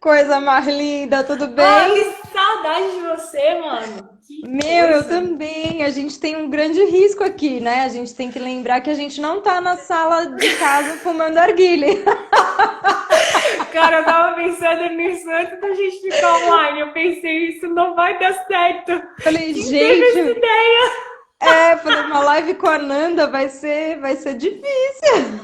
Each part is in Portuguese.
Coisa mais linda, tudo Ah, bem? que saudade de você, mano. Que Meu, eu coisa. também. A gente tem um grande risco aqui, né? A gente tem que lembrar que a gente não tá na sala de casa fumando arguile. Cara, eu tava pensando nisso antes da gente ficar online. Eu pensei, isso não vai dar certo. Falei, Quem teve essa gente, ideia? falei, uma live com a Nanda vai ser difícil.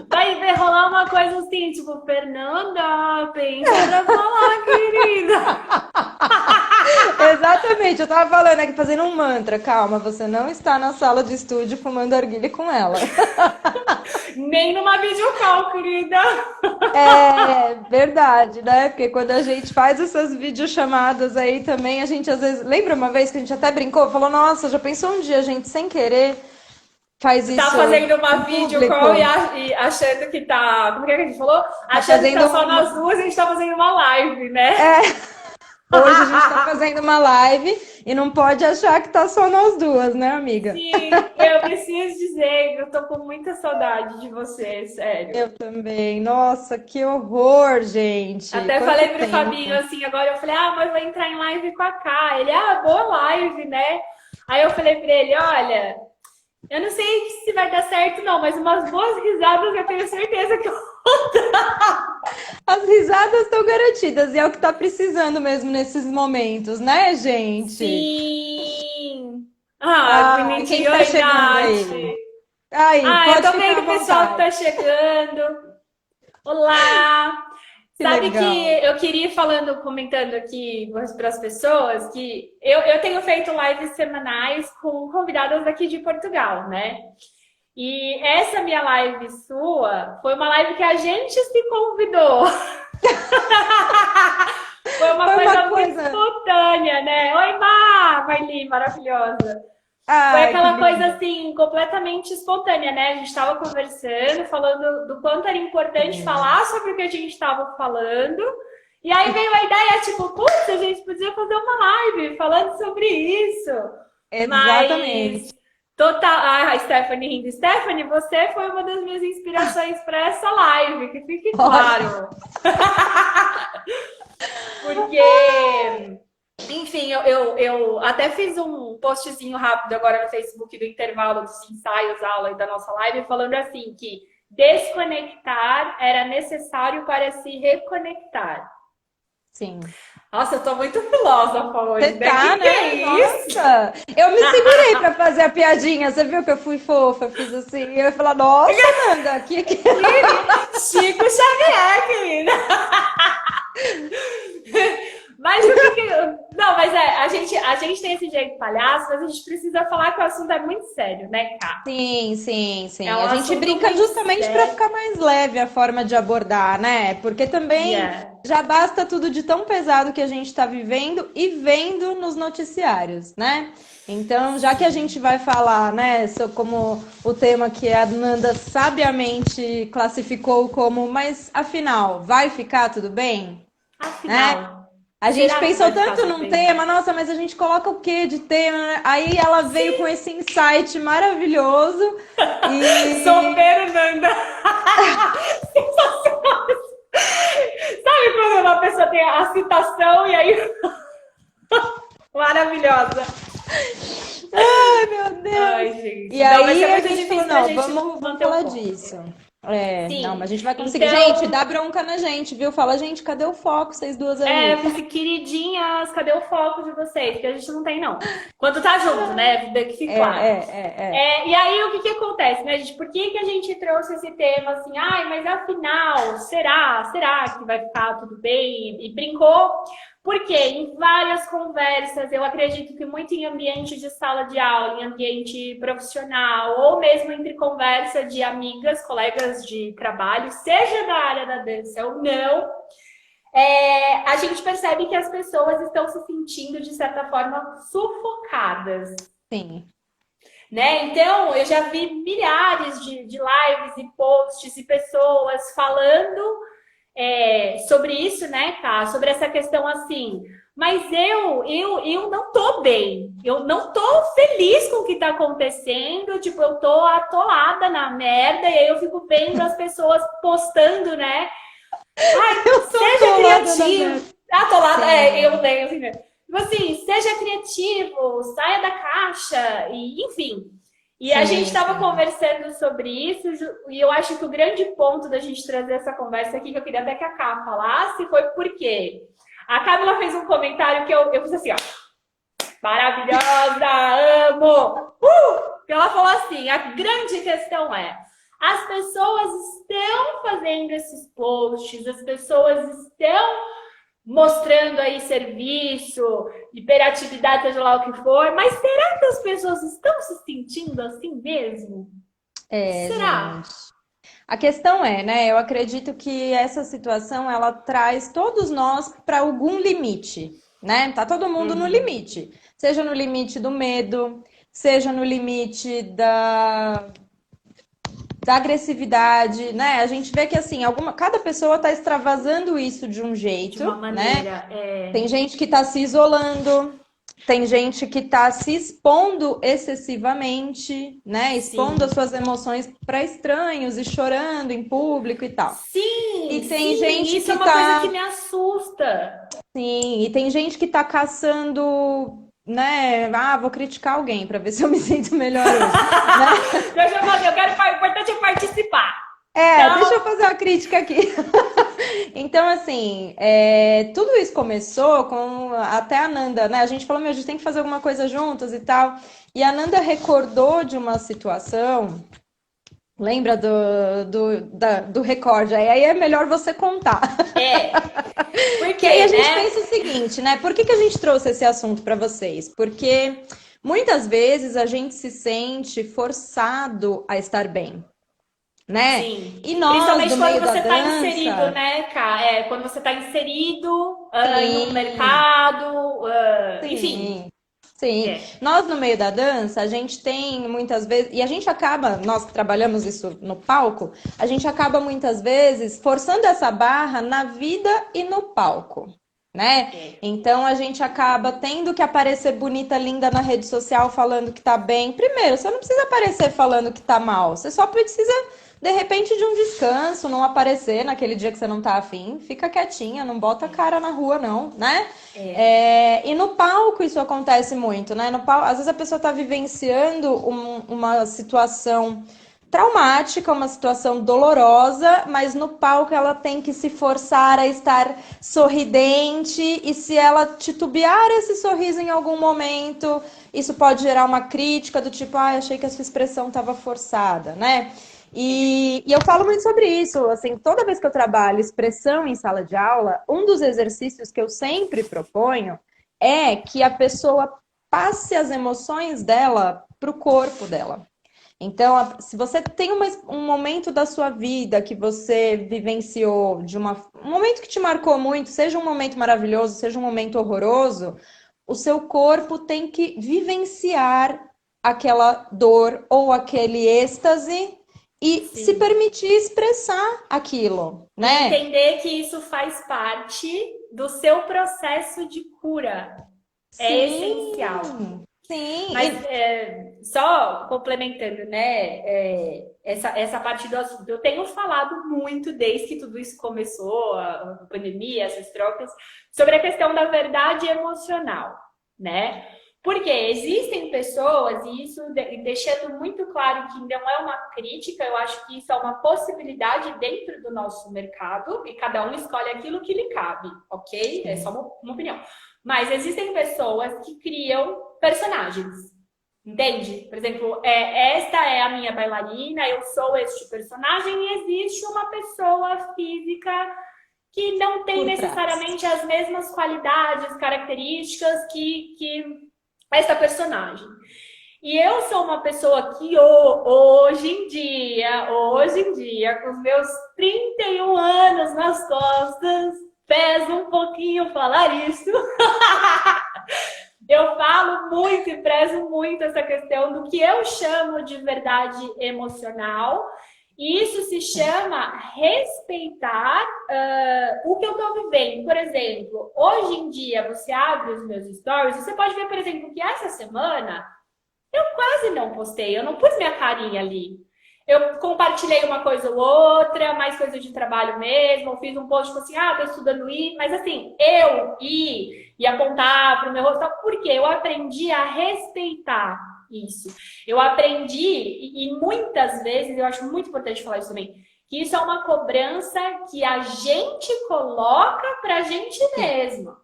Vai rolar uma coisa assim, tipo, Fernanda, pensa pra falar, querida. Exatamente, eu tava falando aqui, fazendo um mantra. Calma, você não está na sala de estúdio fumando arguile com ela. Nem numa videocall, querida. É verdade, né? Porque quando a gente faz essas videochamadas aí também, a gente às vezes. Lembra uma vez que a gente até brincou? Falou, nossa, já pensou um dia a gente sem querer faz Você tá isso fazendo uma em videocall e, público? e achando que tá. Como é que a gente falou? Tá Achando que tá fazendo só nós duas, a gente tá fazendo uma live, né? Hoje a gente tá fazendo uma live e não pode achar que tá só nós duas, né, amiga? Sim, eu preciso dizer que eu tô com muita saudade de você, sério. Eu também. Nossa, que horror, gente. Até Quanto falei pro Fabinho tempo. assim, agora eu falei, mas vou entrar em live com a Ká. Ele, boa live, né? Aí eu falei pra ele, olha, eu não sei se vai dar certo não, mas umas boas risadas eu tenho certeza que eu... As risadas estão garantidas e é o que tá precisando mesmo nesses momentos, né, gente? Sim! Quem que Bonitinho, tá oi, chegando Nath. aí? Aí, Eu pode tô ficar vendo à o pessoal que tá vontade. chegando. Olá! Que Sabe que legal. eu queria ir falando, comentando aqui para as pessoas que eu tenho feito lives semanais com convidadas aqui de Portugal, né? E essa minha live sua foi uma live que a gente se convidou. Foi uma Foi uma coisa muito coisa. espontânea, né? Oi, Marli, maravilhosa. Foi Ai, que aquela coisa lindo. assim, completamente espontânea, né? A gente estava conversando, falando do quanto era importante falar sobre o que a gente estava falando. E aí veio a ideia, tipo, putz, a gente podia fazer uma live falando sobre isso. Exatamente. Mas total. A Stephanie rindo. Stephanie, você foi uma das minhas inspirações para essa live, que fique Olha, claro. Porque enfim, eu até fiz um postzinho rápido agora no Facebook do intervalo dos ensaios, aula e da nossa live, falando assim que desconectar era necessário para se reconectar. sim. Nossa, eu tô muito filósofa Você hoje, né? tá, Que é né? isso? Nossa! Eu me segurei pra fazer a piadinha. Você viu que eu fui fofa? Eu fiz assim. Eu ia falar, nossa, Nanda, que... Chico Xavier, querida. Mas o que que... Não, mas a gente tem esse jeito palhaço, mas a gente precisa falar que o assunto é muito sério, né, Cá? Sim, sim, É sim. um A gente assunto brinca muito justamente para sério. ficar mais leve a forma de abordar, né? Porque também Yeah. já basta tudo de tão pesado que a gente está vivendo e vendo nos noticiários, né? Então, já que a gente vai falar, né, como o tema que a Nanda sabiamente classificou como, mas afinal, vai ficar tudo bem? Né? Afinal, A gente será que pensou vai ficar tanto tudo num bem? tema, nossa, mas a gente coloca o quê de tema, né? Aí ela veio com Sim, esse insight maravilhoso e solteiro Nanda. Sabe quando uma pessoa tem a citação e aí. Maravilhosa. ai, meu Deus. Ai, E gente. Não, vai ser aí a muito gente falou, difícil pra não, gente vamos manter o falar foco. disso. É, não, mas Sim. a gente vai conseguir. Gente, Então, dá bronca na gente, viu? Fala, gente, cadê o foco, vocês duas aí? pensei, queridinhas, cadê o foco de vocês? Que a gente não tem, não. Quando tá junto, né? Que fique claro. É. E aí, o que acontece, né, gente? Por que a gente trouxe esse tema assim? Mas afinal, será que vai ficar tudo bem? E brincou. Porque em várias conversas, eu acredito que muito em ambiente de sala de aula, em ambiente profissional, ou mesmo entre conversa de amigas, colegas de trabalho, seja da área da dança ou não, a gente percebe que as pessoas estão se sentindo, de certa forma, sufocadas, Sim. né? Então, eu já vi milhares de lives e posts e pessoas falando sobre isso, né, Cá? Sobre essa questão assim. Mas eu não tô bem. Eu não tô feliz com o que tá acontecendo. Tipo, eu tô atolada na merda. E aí eu fico vendo as pessoas postando, né? Ai, Eu sou seja atolada na criativo. Beth. Atolado, eu Sim, tenho assim mesmo. Tipo assim, seja criativo, saia da caixa, e enfim. E a gente sim, estava sim. conversando sobre isso, e eu acho que o grande ponto da gente trazer essa conversa aqui, que eu queria até que a Cá falasse, foi porque a Camila fez um comentário que eu fiz assim, ó, maravilhosa, amo! Ela falou assim, a grande questão é, as pessoas estão fazendo esses posts, as pessoas estão mostrando aí serviço, hiperatividade, seja lá o que for, mas será que as pessoas estão se sentindo assim mesmo? É, Será? gente. A questão é, né? Eu acredito que essa situação ela traz todos nós para algum limite, né? Tá todo mundo no Uhum. limite, seja no limite do medo, seja no limite da agressividade, né? A gente vê que assim, cada pessoa está extravasando isso de um De uma jeito, né? maneira. Tem gente que está se isolando, tem gente que está se expondo excessivamente, né? Expondo as Sim. suas emoções para estranhos e chorando em público e tal. Sim, E tem sim, gente isso é que uma coisa que tá, me assusta. sim, e tem gente que tá caçando, né? Ah, vou criticar alguém para ver se eu me sinto melhor hoje, né? Eu já falei, o importante é participar. É, deixa eu Então, fazer uma crítica aqui. Então, assim, tudo isso começou com até a Nanda, né? A gente falou, meu, a gente tem que fazer alguma coisa juntos e tal. E a Nanda recordou de uma situação, lembra do recorde? Aí é melhor você contar. por Que aí a quê, gente né? pensa o seguinte, né? Por que que a gente trouxe esse assunto para vocês? Porque muitas vezes a gente se sente forçado a estar bem, né? Sim. E nós, do Principalmente quando meio da você está inserido, dança, né, Cá? Quando você está inserido em um sim. mercado, enfim. Sim, sim. É. Nós no meio da dança, a gente tem muitas vezes, e a gente acaba, nós que trabalhamos isso no palco, a gente acaba muitas vezes forçando essa barra na vida e no palco, né? É. Então a gente acaba tendo que aparecer bonita, linda na rede social falando que tá bem. Primeiro, você não precisa aparecer falando que tá mal, você só precisa de repente de um descanso, não aparecer naquele dia que você não tá afim, fica quietinha, não bota a cara na rua não, né? É. E no palco isso acontece muito, né? No palco, às vezes a pessoa está vivenciando uma situação traumática, uma situação dolorosa, mas no palco ela tem que se forçar a estar sorridente, e se ela titubear esse sorriso em algum momento, isso pode gerar uma crítica do tipo, ah, achei que a sua expressão estava forçada, né? E eu falo muito sobre isso, assim, toda vez que eu trabalho expressão em sala de aula, um dos exercícios que eu sempre proponho é que a pessoa passe as emoções dela para o corpo dela. Então, se você tem um momento da sua vida que você vivenciou um momento que te marcou muito, seja um momento maravilhoso, seja um momento horroroso, o seu corpo tem que vivenciar aquela dor ou aquele êxtase e se Sim. permitir expressar aquilo, E né? entender que isso faz parte do seu processo de cura. É essencial. Sim, sim. Mas só complementando, né, essa parte do assunto, eu tenho falado muito desde que tudo isso começou, a pandemia, essas trocas, sobre a questão da verdade emocional, né? Porque existem pessoas, e isso deixando muito claro que não é uma crítica, eu acho que isso é uma possibilidade dentro do nosso mercado, e cada um escolhe aquilo que lhe cabe, ok? É só Sim. uma opinião. Mas existem pessoas que criam personagens, entende? Por exemplo, esta é a minha bailarina, eu sou este personagem, e existe uma pessoa física que não tem Por trás. necessariamente as mesmas qualidades, características que essa personagem. E eu sou uma pessoa que hoje em dia, com os meus 31 anos nas costas, pesa um pouquinho falar isso. Eu falo muito e prezo muito essa questão do que eu chamo de verdade emocional. E isso se chama respeitar o que eu estou vivendo. Por exemplo, hoje em dia, você abre os meus stories, você pode ver, por exemplo, que essa semana eu quase não postei, eu não pus minha carinha ali. eu compartilhei uma coisa ou outra, mais coisa de trabalho mesmo, eu fiz um post tipo assim, tô estudando I, mas assim, eu ia apontar para o meu rosto, porque eu aprendi a respeitar isso. Eu aprendi, e muitas vezes, eu acho muito importante falar isso também, que isso é uma cobrança que a gente coloca para a gente mesma.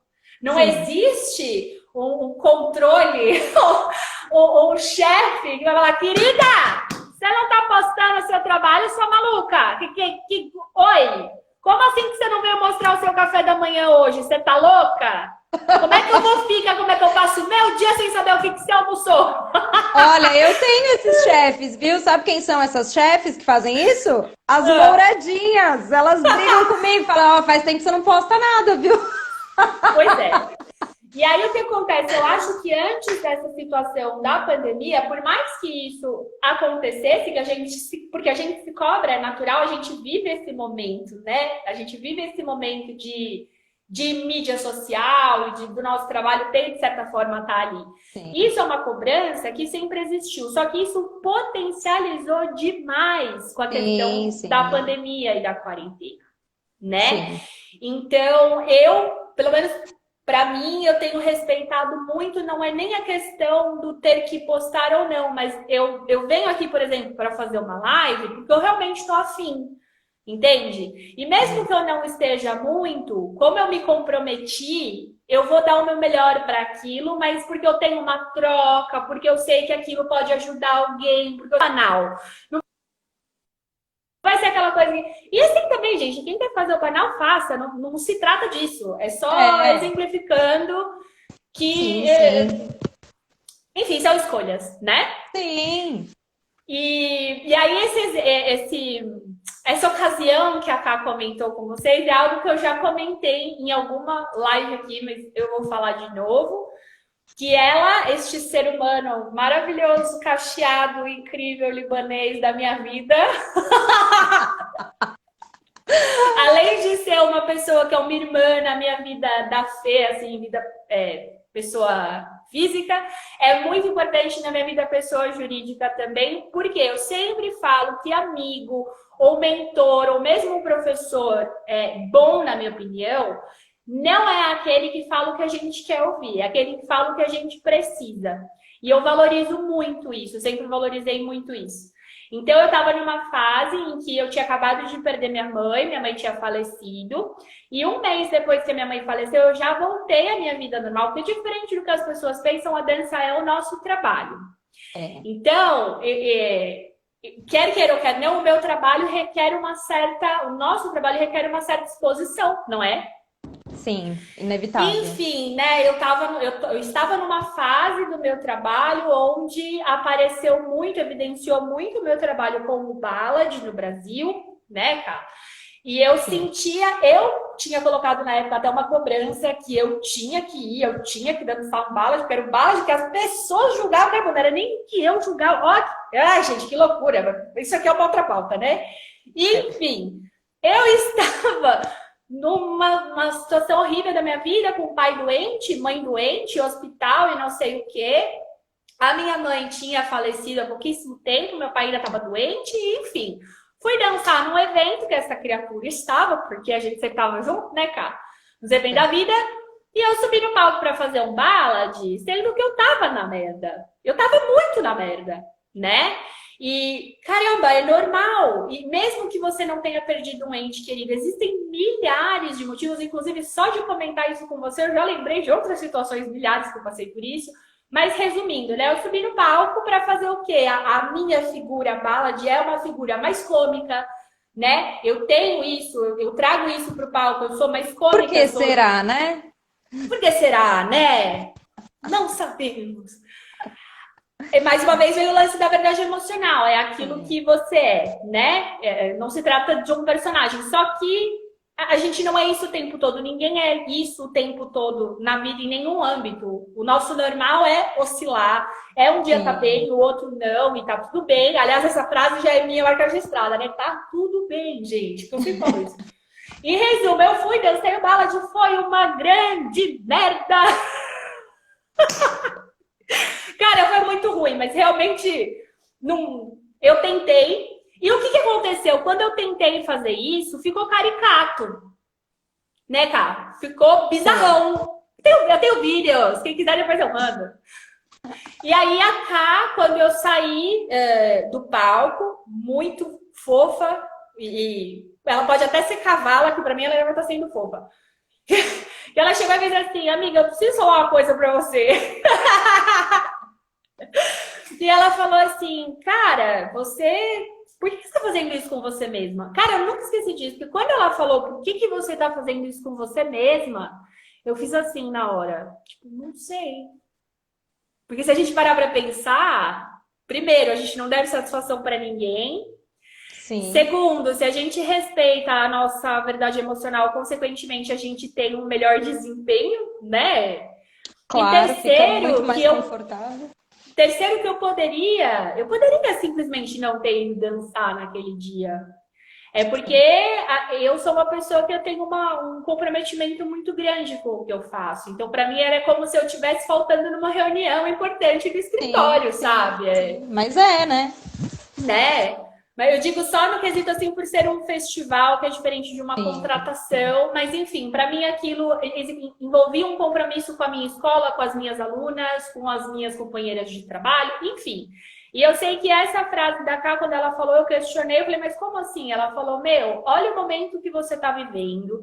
Não Sim. existe um controle ou um chefe que vai falar, querida, você não tá postando o seu trabalho, sua maluca? Oi? Como assim que você não veio mostrar o seu café da manhã hoje? Você tá louca? Como é que eu vou ficar? Como é que eu passo meu dia sem saber o que você almoçou? Olha, eu tenho esses chefes, viu? Sabe quem são essas chefes que fazem isso? As louradinhas. Elas brigam comigo e falam, faz tempo que você não posta nada, viu? Pois é. E aí o que acontece? Eu acho que antes dessa situação da pandemia, por mais que isso acontecesse, porque a gente se cobra, é natural, a gente vive esse momento, né? A gente vive esse momento de mídia social e do nosso trabalho tem, de certa forma, estar ali. Sim. Isso é uma cobrança que sempre existiu, só que isso potencializou demais com a questão da pandemia e da quarentena, né? Sim. Então, pelo menos para mim, eu tenho respeitado muito, não é nem a questão do ter que postar ou não, mas eu venho aqui, por exemplo, para fazer uma live, porque eu realmente estou afim. Entende? E mesmo que eu não esteja muito, como eu me comprometi, eu vou dar o meu melhor para aquilo, mas porque eu tenho uma troca, porque eu sei que aquilo pode ajudar alguém, porque o canal não vai ser aquela coisa. E assim também, gente, quem quer fazer o canal, faça, não se trata disso. É só exemplificando que. Sim. Enfim, são escolhas, né? Sim. E aí, essa ocasião que a Ká comentou com vocês é algo que eu já comentei em alguma live aqui, mas eu vou falar de novo. Que este ser humano maravilhoso, cacheado, incrível, libanês da minha vida, além de ser uma pessoa que é uma irmã na minha vida da fé, assim, vida pessoa física, é muito importante na minha vida pessoa jurídica também, porque eu sempre falo que amigo, ou mentor, ou mesmo professor bom, na minha opinião, não é aquele que fala o que a gente quer ouvir, é aquele que fala o que a gente precisa. E eu valorizo muito isso, sempre valorizei muito isso. Então, eu estava numa fase em que eu tinha acabado de perder minha mãe tinha falecido, e um mês depois que a minha mãe faleceu, eu já voltei à minha vida normal, porque diferente do que as pessoas pensam, a dança é o nosso trabalho. Então, quer queira ou quer não, o meu trabalho requer o nosso trabalho requer uma certa exposição, não é? Sim, inevitável. Enfim, né? Eu estava numa fase do meu trabalho onde apareceu muito, evidenciou muito o meu trabalho como ballad no Brasil, né, cara? E eu tinha colocado na época até uma cobrança que eu tinha que ir, eu tinha que dançar um ballad, porque era um ballad que as pessoas julgavam, né? Não era nem que eu julgava. Ai, gente, que loucura. Isso aqui é uma outra pauta, né? Enfim, eu estava numa situação horrível da minha vida, com pai doente, mãe doente, hospital e não sei o quê. A minha mãe tinha falecido há pouquíssimo tempo, meu pai ainda estava doente, enfim. Fui dançar num evento que essa criatura estava, porque a gente sempre estava junto, né, cara? Nos eventos da vida. E eu subi no palco para fazer um ballad, sendo que eu tava na merda. Eu tava muito na merda, né? E, caramba, é normal. E mesmo que você não tenha perdido um ente querido, existem milhares de motivos, inclusive só de comentar isso com você, eu já lembrei de outras situações, milhares que eu passei por isso. Mas resumindo, né? Eu subi no palco para fazer o quê? A minha figura ballad é uma figura mais cômica, né? Eu tenho isso, eu trago isso pro palco, eu sou mais cômica. Por que será, né? Por que será, né? Não sabemos. Mais uma vez veio o lance da verdade emocional, é aquilo que você é, né? Não se trata de um personagem, só que a gente não é isso o tempo todo, ninguém é isso o tempo todo na vida, em nenhum âmbito. O nosso normal é oscilar, um dia tá bem, o outro não, e tá tudo bem. Aliás, essa frase já é minha marca registrada, né? Tá tudo bem, gente, que eu sempre falo isso. Em resumo, eu fui, dancei o ballad, foi uma grande merda! Cara, foi muito ruim, mas realmente não. Eu tentei. E o que que aconteceu? Quando eu tentei fazer isso, ficou caricato, né, cara? Ficou Sim. bizarrão. Eu tenho vídeos, quem quiser depois eu mando. E aí a Ká, quando eu saí do palco, muito fofa, e ela pode até ser cavala, que pra mim ela ainda tá sendo fofa. E ela chegou e disse assim, amiga, eu preciso falar uma coisa pra você. E ela falou assim, cara, você. Por que você tá fazendo isso com você mesma? Cara, eu nunca esqueci disso, porque quando ela falou por que você tá fazendo isso com você mesma, eu fiz assim na hora. Tipo, não sei. Porque se a gente parar pra pensar, primeiro, a gente não deve satisfação pra ninguém. Sim. Segundo, se a gente respeita a nossa verdade emocional, consequentemente a gente tem um melhor desempenho, né? E Claro, fica muito mais confortável. terceiro que eu poderia simplesmente não ter ido dançar naquele dia. É porque eu sou uma pessoa que eu tenho um comprometimento muito grande com o que eu faço. Então, para mim, era como se eu estivesse faltando numa reunião importante do Sim, escritório, sim, sabe? sim. Mas é, né? Né? Mas eu digo só no quesito assim por ser um festival que é diferente de uma Sim, sim. contratação, mas enfim, para mim aquilo envolvia um compromisso com a minha escola, com as minhas alunas, com as minhas companheiras de trabalho, enfim. E eu sei que essa frase da Cá, quando ela falou, eu questionei, eu falei, mas como assim? Ela falou, meu, olha o momento que você está vivendo.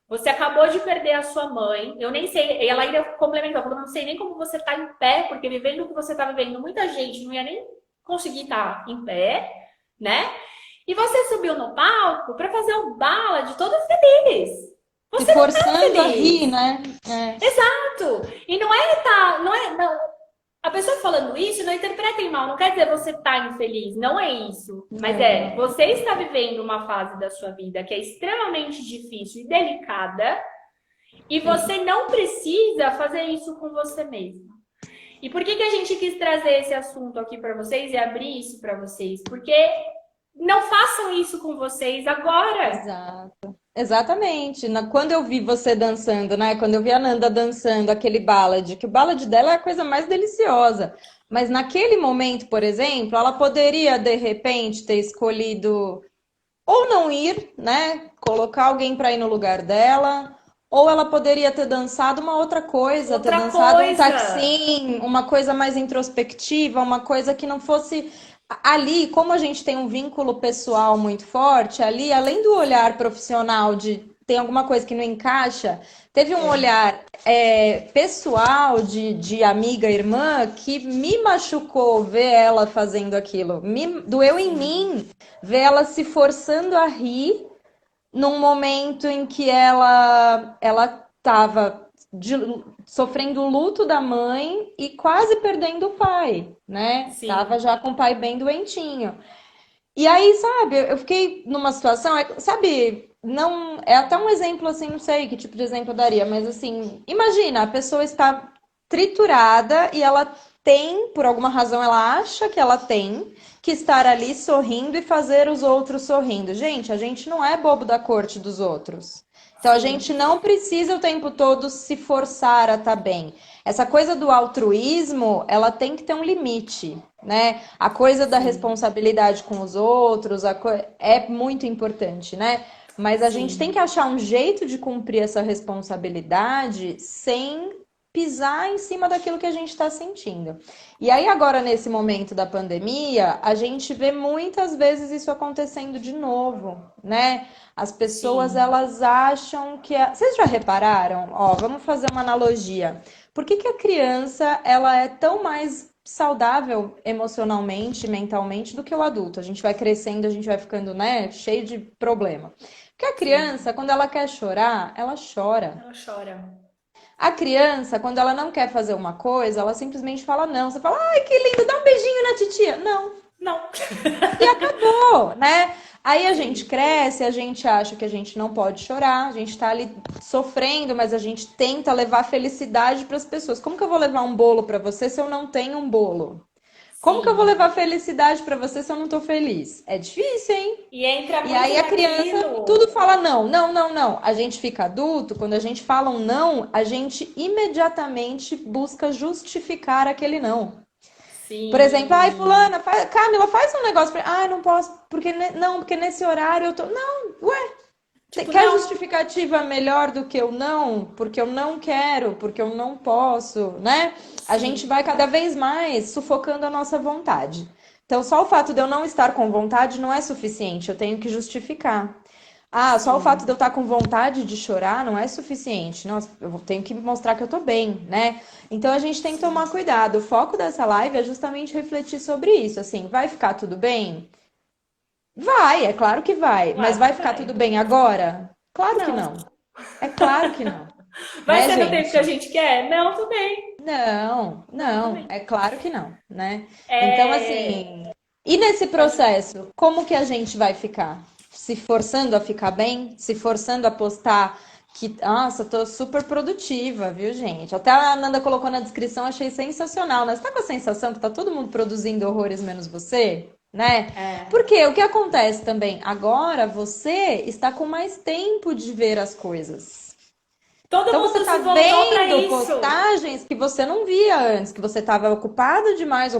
Você acabou de perder a sua mãe. Eu nem sei. E ela ainda complementou, falou, não sei nem como você está em pé, porque vivendo o que você está vivendo, muita gente não ia nem conseguir estar em pé, né? E você subiu no palco para fazer um ballad todo feliz. Se Você não tá forçando a rir, feliz. né? É, Exato. E não é tá, não é, não. A pessoa falando isso não interpretem mal, não quer dizer você tá infeliz, não é isso. Mas não. você está vivendo uma fase da sua vida que é extremamente difícil e delicada, e Sim. você não precisa fazer isso com você mesmo. E por que a gente quis trazer esse assunto aqui para vocês e abrir isso para vocês? Porque não façam isso com vocês agora. Exato. Exatamente. Quando eu vi você dançando, né? Quando eu vi a Nanda dançando aquele ballad, que o ballad dela é a coisa mais deliciosa. Mas naquele momento, por exemplo, ela poderia, de repente, ter escolhido ou não ir, né? Colocar alguém para ir no lugar dela, ou ela poderia ter dançado uma outra coisa, ter Outra dançado um coisa. taxim, uma coisa mais introspectiva, uma coisa que não fosse ali, como a gente tem um vínculo pessoal muito forte, ali, além do olhar profissional de tem alguma coisa que não encaixa, teve um É, olhar pessoal de amiga, irmã, que me machucou ver ela fazendo aquilo. Me doeu em sim, mim ver ela se forçando a rir num momento em que ela estava sofrendo o luto da mãe e quase perdendo o pai, né? Tava sim, já com o pai bem doentinho. E aí, sabe, eu fiquei numa situação, sabe, não é até um exemplo assim, não sei que tipo de exemplo eu daria, mas assim, imagina, a pessoa está triturada e ela tem, por alguma razão, ela acha que ela tem que estar ali sorrindo e fazer os outros sorrindo. Gente, a gente não é bobo da corte dos outros. Então a gente sim, não precisa o tempo todo se forçar a estar bem. Essa coisa do altruísmo, ela tem que ter um limite, né? A coisa da sim, responsabilidade com os outros é muito importante, né? Mas a gente tem sim, que achar um jeito de cumprir essa responsabilidade sem pisar em cima daquilo que a gente está sentindo. E aí, agora, nesse momento da pandemia, a gente vê muitas vezes isso acontecendo de novo, né? As pessoas, sim, elas acham que... Vocês já repararam? Ó, vamos fazer uma analogia. Por que que a criança, ela é tão mais saudável emocionalmente, mentalmente, do que o adulto? A gente vai crescendo, a gente vai ficando, né, cheio de problema. Porque a sim. criança, quando ela quer chorar, ela chora. Ela chora. A criança, quando ela não quer fazer uma coisa, ela simplesmente fala não. Você fala, ai, que lindo, dá um beijinho na titia. Não. Não. E acabou, né? Aí a gente Sim, cresce, a gente acha que a gente não pode chorar, a gente tá ali sofrendo, mas a gente tenta levar felicidade para as pessoas. Como que eu vou levar um bolo para você se eu não tenho um bolo? Como que eu vou sim. levar felicidade para você se eu não tô feliz? É difícil, hein? E entra E muito aí a criança naquilo. tudo fala não, não, não, não. A gente fica adulto, quando a gente fala um não, a gente imediatamente busca justificar aquele não. Por exemplo, ai, Sim. fulana, Camila, faz um negócio pra... Ai, não posso, porque não, porque nesse horário eu tô... Não, ué, Tipo, quer não. justificativa melhor do que eu não? Porque eu não quero, porque eu não posso, né? A gente Sim. vai cada vez mais sufocando a nossa vontade. Então, só o fato de eu não estar com vontade não é suficiente, eu tenho que justificar. Ah, só o fato de eu Sim. estar com vontade de chorar não é suficiente. Nossa, eu tenho que mostrar que eu tô bem, né? Então a gente tem que tomar Sim. cuidado. O foco dessa live é justamente refletir sobre isso. Assim, vai ficar tudo bem? Vai, é claro que vai. Mas Claro vai que ficar vai. tudo bem agora? Claro que Não. não. É claro que não. Vai Né, ser no tempo que a gente? gente quer? Não, também. Não, Não, não, também. é claro que não, né? Então, É... assim, e nesse Pode falar. processo, como que a gente vai ficar? Se forçando a ficar bem? Se forçando a postar que, nossa, eu tô super produtiva, viu, gente? Até a Ananda colocou na descrição, achei sensacional, né? Você tá com a sensação que tá todo mundo produzindo horrores menos você? Né? É. Porque o que acontece também? Agora você está com mais tempo de ver as coisas. Todo Então você mundo está se voltou para vendo isso. postagens que você não via antes, que você estava ocupado demais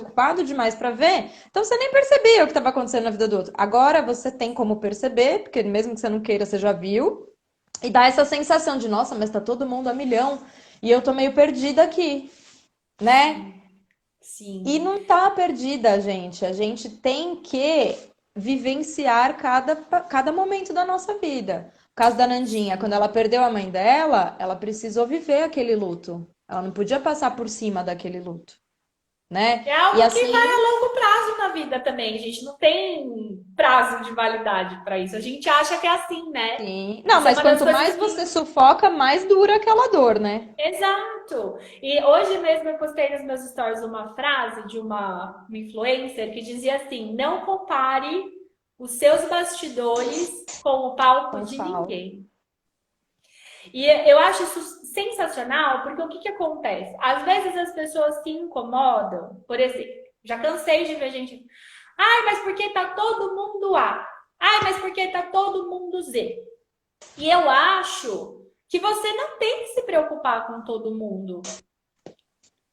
para ver. Então você nem percebia o que estava acontecendo na vida do outro. Agora você tem como perceber, porque mesmo que você não queira, você já viu, e dá essa sensação de, nossa, mas tá todo mundo a milhão e eu tô meio perdida aqui, né? Sim, E sim. não tá perdida, gente. A gente tem que vivenciar cada momento da nossa vida. O caso da Nandinha, quando ela Sim. perdeu a mãe dela, ela precisou viver aquele luto. Ela não podia passar por cima daquele luto, né? É E algo que vai a assim, longo prazo na vida também. A gente não tem prazo de validade para isso. A gente acha que é assim, né? sim. Não, Isso é mas uma das quanto coisas mais você que. sufoca, mais dura aquela dor, né? Exato. E hoje mesmo eu postei nos meus stories uma frase de uma influencer que dizia assim: não compare os seus bastidores com o palco Com de pau. ninguém. E eu acho isso sensacional, porque o que que acontece? Às vezes as pessoas se incomodam, por exemplo, já cansei de ver gente. Ai, mas por que tá todo mundo A? Ai, mas por que tá todo mundo Z? E eu acho que você não tem que se preocupar com todo mundo.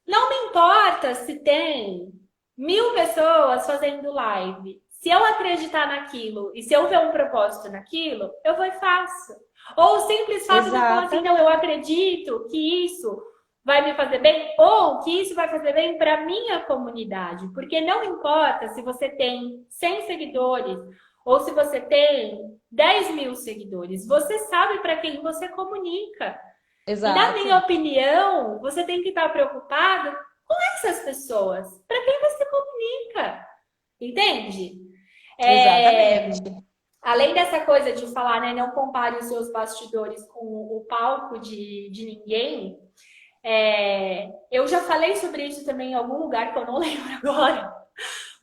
Não me importa se tem 1.000 pessoas fazendo live. Se eu acreditar naquilo e se eu ver um propósito naquilo, eu vou e faço. Ou o simples fato de eu falar assim, não, eu Exatamente. acredito que isso vai me fazer bem, ou que isso vai fazer bem para minha comunidade. Porque não importa se você tem 100 seguidores ou se você tem 10.000 seguidores, você sabe para quem você comunica. E na minha Exato. opinião, você tem que estar preocupado com essas pessoas, para quem você comunica, entende? É, Exatamente. além dessa coisa de falar, né, não compare os seus bastidores com o palco de ninguém, eu já falei sobre isso também em algum lugar que eu não lembro agora,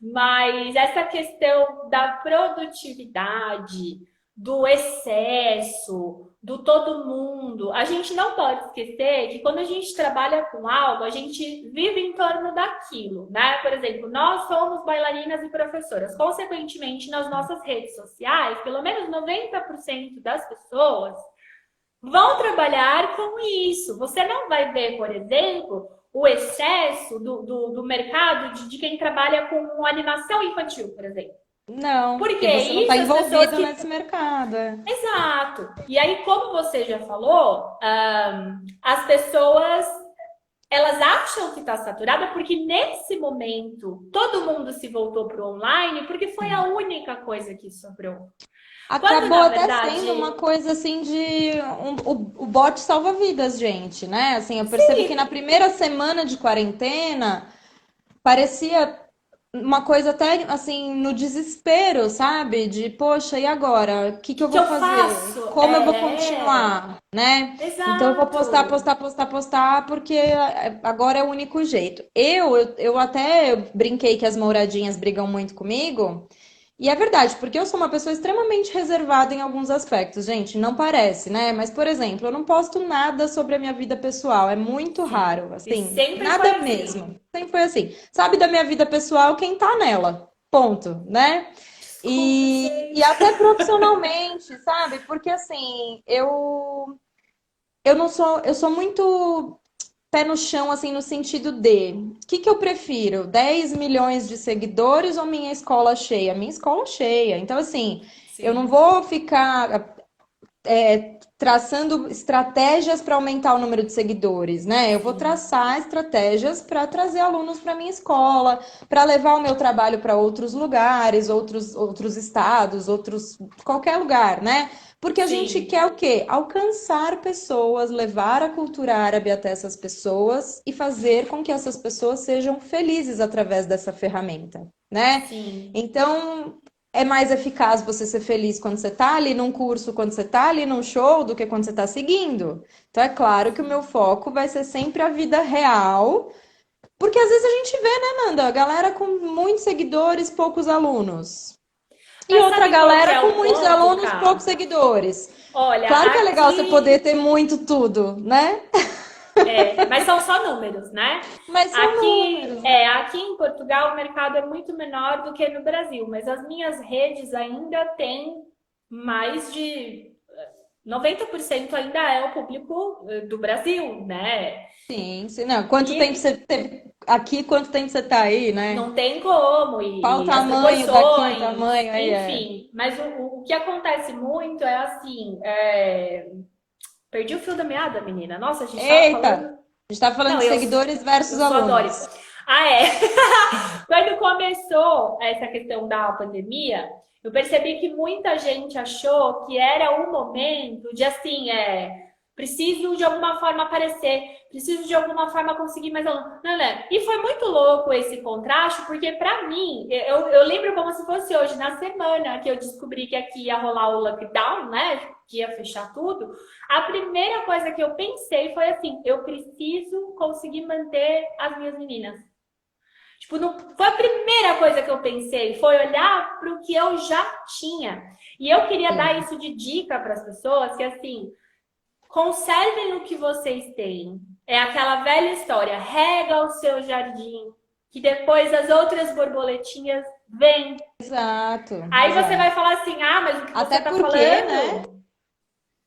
mas essa questão da produtividade, do excesso, do todo mundo, a gente não pode esquecer que quando a gente trabalha com algo, a gente vive em torno daquilo, né? Por exemplo, nós somos bailarinas e professoras. Consequentemente, nas nossas redes sociais, pelo menos 90% das pessoas vão trabalhar com isso. Você não vai ver, por exemplo, o excesso do mercado de quem trabalha com animação infantil, por exemplo. Não, Porque porque você não está isso, as pessoas envolvido que. nesse mercado. Exato. E aí, como você já falou, as pessoas elas acham que está saturada porque nesse momento todo mundo se voltou para o online porque foi a única coisa que sobrou. Quando Acabou na até sendo uma verdade, coisa assim de o bot salva vidas, gente, né? Assim, eu percebo que na sim, primeira semana de quarentena parecia uma coisa até assim no desespero, sabe? De, poxa, e agora? O que que eu que vou eu fazer? faço? Como eu vou continuar, né? Então eu vou postar, Exato. postar, postar, postar, porque agora é o único jeito. Eu até brinquei que as mouradinhas brigam muito comigo. E é verdade, porque eu sou uma pessoa extremamente reservada em alguns aspectos, gente. Não parece, né? Mas, por exemplo, eu não posto nada sobre a minha vida pessoal. É muito Sim. raro, E assim, sempre foi nada assim. mesmo. Sempre foi assim. Sabe da minha vida pessoal quem tá nela. Ponto, né? Desculpa, E gente. até profissionalmente, sabe? Porque assim, eu não sou, eu sou muito pé no chão, assim, no sentido de, o que que eu prefiro? 10 milhões de seguidores ou minha escola cheia? Minha escola cheia. Então, assim, eu não Sim, vou ficar traçando estratégias para aumentar o número de seguidores, né? Eu vou sim, traçar estratégias para trazer alunos para minha escola, para levar o meu trabalho para outros lugares, outros estados, outros qualquer lugar, né? Porque a gente sim. quer o quê? Alcançar pessoas, levar a cultura árabe até essas pessoas e fazer com que essas pessoas sejam felizes através dessa ferramenta, né? Sim. Então, é mais eficaz você ser feliz quando você está ali num curso, quando você está ali num show, do que quando você está seguindo. Então, é claro que o meu foco vai ser sempre a vida real, porque às vezes a gente vê, né, Nanda? A galera com muitos seguidores, poucos alunos. E Mas outra sabe qual que galera é com o muitos ponto, alunos, poucos Cá? seguidores. Olha, Claro que é legal você poder aqui. ter muito tudo, né? Mas são só números, né? Mas são Aqui, números, né? aqui em Portugal o mercado é muito menor do que no Brasil, mas as minhas redes ainda têm mais de 90% ainda é o público do Brasil, né? Sim, sim. Não, quanto tempo E você teve aqui, quanto tempo você tá aí, né? não tem como, Qual o e as tamanho daqui, o proporções, tamanho aí é. enfim. Mas o que acontece muito é assim, perdi o fio da meada, menina. Nossa, a gente estava Eita! falando. A gente tá falando Não, de seguidores eu versus sou a Dori. alunos. Ah, é. Quando começou essa questão da pandemia, eu percebi que muita gente achou que era o momento de assim, preciso de alguma forma aparecer, preciso de alguma forma conseguir mais aluno. Não, não. E foi muito louco esse contraste, porque para mim, eu lembro como se fosse hoje, na semana que eu descobri que aqui ia rolar o lockdown, né? Que ia fechar tudo. A primeira coisa que eu pensei foi assim: eu preciso conseguir manter as minhas meninas. Tipo, não, foi a primeira coisa que eu pensei, foi olhar para o que eu já tinha. E eu queria dar Sim. isso de dica para as pessoas, que assim, conservem o que vocês têm. É aquela velha história, rega o seu jardim, que depois as outras borboletinhas vêm. Exato, Aí você vai exato. falar assim, ah, mas o que você Até está porque, né? falando?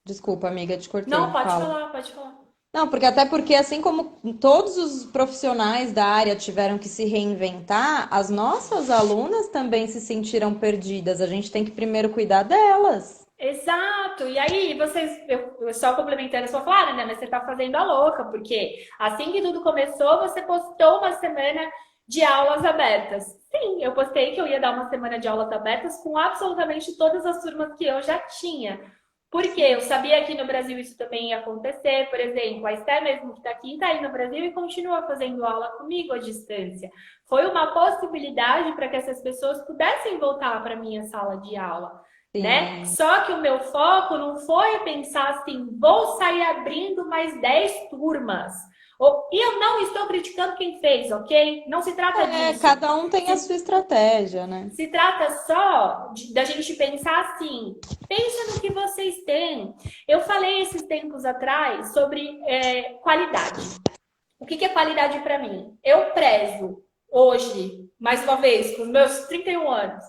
Desculpa, amiga, te Não, cortei. pode Fala. falar, pode falar. Não, porque até porque, assim como todos os profissionais da área tiveram que se reinventar, as nossas alunas também se sentiram perdidas. A gente tem que primeiro cuidar delas. Exato. E aí, vocês, eu só complementando a sua fala, né? Mas você tá fazendo a louca, porque assim que tudo começou, você postou uma semana de aulas abertas. Sim, eu postei que eu ia dar uma semana de aulas abertas com absolutamente todas as turmas que eu já tinha. Porque eu sabia que no Brasil isso também ia acontecer. Por exemplo, a Esté mesmo que está aqui, está aí no Brasil e continua fazendo aula comigo à distância. Foi uma possibilidade para que essas pessoas pudessem voltar para a minha sala de aula, né? Sim. Só que o meu foco não foi pensar assim, vou sair abrindo mais 10 turmas. E eu não estou criticando quem fez, ok? Não se trata É, disso. cada um tem a Se, sua estratégia, né? se trata só da gente pensar assim, pensa no que vocês têm. Eu falei esses tempos atrás sobre qualidade. O que é qualidade para mim? Eu prezo hoje, mais uma vez, com meus 31 anos,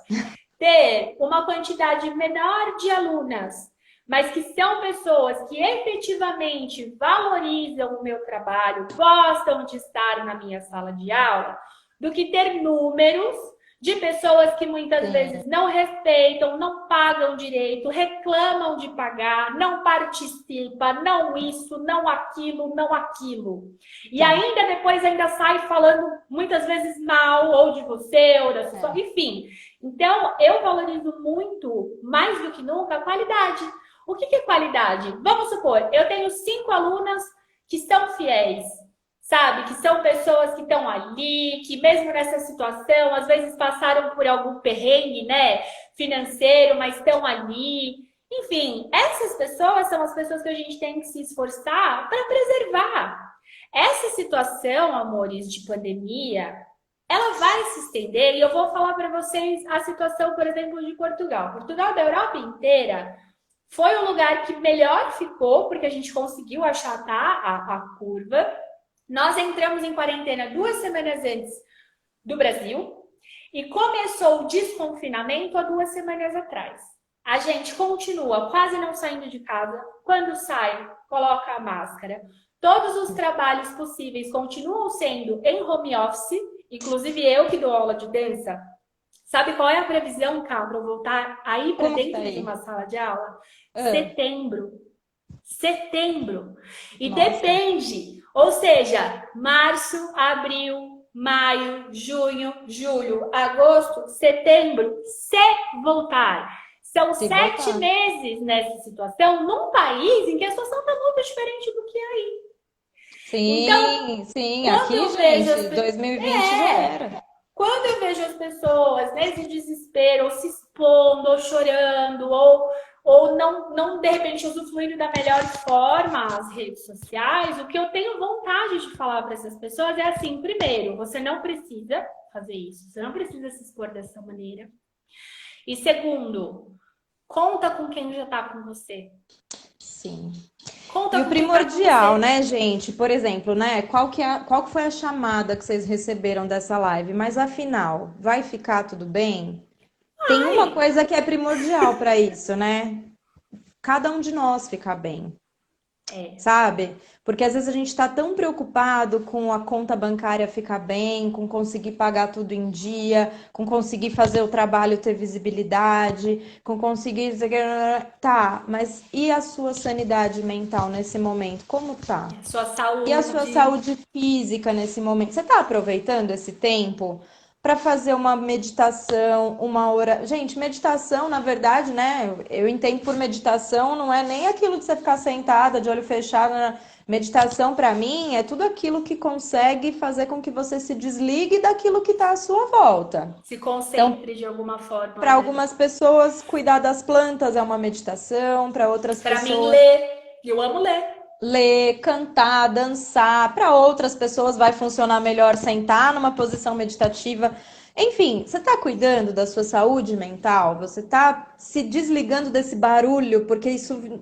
ter uma quantidade menor de alunas, mas que são pessoas que efetivamente valorizam o meu trabalho, gostam de estar na minha sala de aula, do que ter números de pessoas que muitas Sim. vezes não respeitam, não pagam direito, reclamam de pagar, não participa, não isso, não aquilo, não aquilo. E Sim. ainda depois ainda sai falando muitas vezes mal ou de você ou da sua, É. enfim. Então, eu valorizo muito, mais do que nunca, a qualidade. O que é qualidade? Vamos supor, eu tenho 5 alunas que são fiéis, sabe? Que são pessoas que estão ali, que mesmo nessa situação, às vezes passaram por algum perrengue, né? Financeiro, mas estão ali. Enfim, essas pessoas são as pessoas que a gente tem que se esforçar para preservar. Essa situação, amores, de pandemia, ela vai se estender e eu vou falar para vocês a situação, por exemplo, de Portugal. Portugal da Europa inteira foi o lugar que melhor ficou, porque a gente conseguiu achatar a curva. Nós entramos em quarentena 2 semanas antes do Brasil e começou o desconfinamento há 2 semanas atrás. A gente continua quase não saindo de casa. Quando sai, coloca a máscara. Todos os trabalhos possíveis continuam sendo em home office. Inclusive eu que dou aula de dança. Sabe qual é a previsão, Cá, para eu voltar aí para Como que tá dentro de aí? uma sala de aula? Ah, Setembro. Setembro. E nossa, depende. Ou seja, março, abril, maio, junho, julho, agosto, setembro, se voltar. São se 7 voltar. meses nessa situação, num país em que a situação está muito diferente do que aí. Então, Sim, sim, quando aqui, eu vejo as gente, pessoas. 2020 já era. Quando eu vejo as pessoas nesse desespero, ou se expondo, ou chorando, ou não, de repente, usufruindo da melhor forma as redes sociais, o que eu tenho vontade de falar para essas pessoas é assim: primeiro, você não precisa fazer isso, você não precisa se expor dessa maneira. E segundo, conta com quem já está com você. Sim. E Conta o com quem está com primordial, você. né, gente? Por exemplo, né? Qual que foi a chamada que vocês receberam dessa live? Mas afinal, vai ficar tudo bem? Tem uma Ai, coisa que é primordial para isso, né? Cada um de nós ficar bem. é. Sabe? Porque às vezes a gente está tão preocupado com a conta bancária ficar bem, com conseguir pagar tudo em dia, com conseguir fazer o trabalho ter visibilidade, com conseguir. Tá, mas e a sua sanidade mental nesse momento? Como tá? Sua E a sua saúde. saúde física nesse momento? Você está aproveitando esse tempo para fazer uma meditação, uma hora? Gente, meditação, na verdade, né? Eu entendo por meditação, não é nem aquilo de você ficar sentada de olho fechado. Meditação, para mim, é tudo aquilo que consegue fazer com que você se desligue daquilo que está à sua volta. Se Então, concentre de alguma forma, para né? algumas pessoas, cuidar das plantas é uma meditação, para outras Para mim, pessoas ler. Eu amo ler. ler, cantar, dançar. Para outras pessoas vai funcionar melhor sentar numa posição meditativa. Enfim, você está cuidando da sua saúde mental? Você está se desligando desse barulho, porque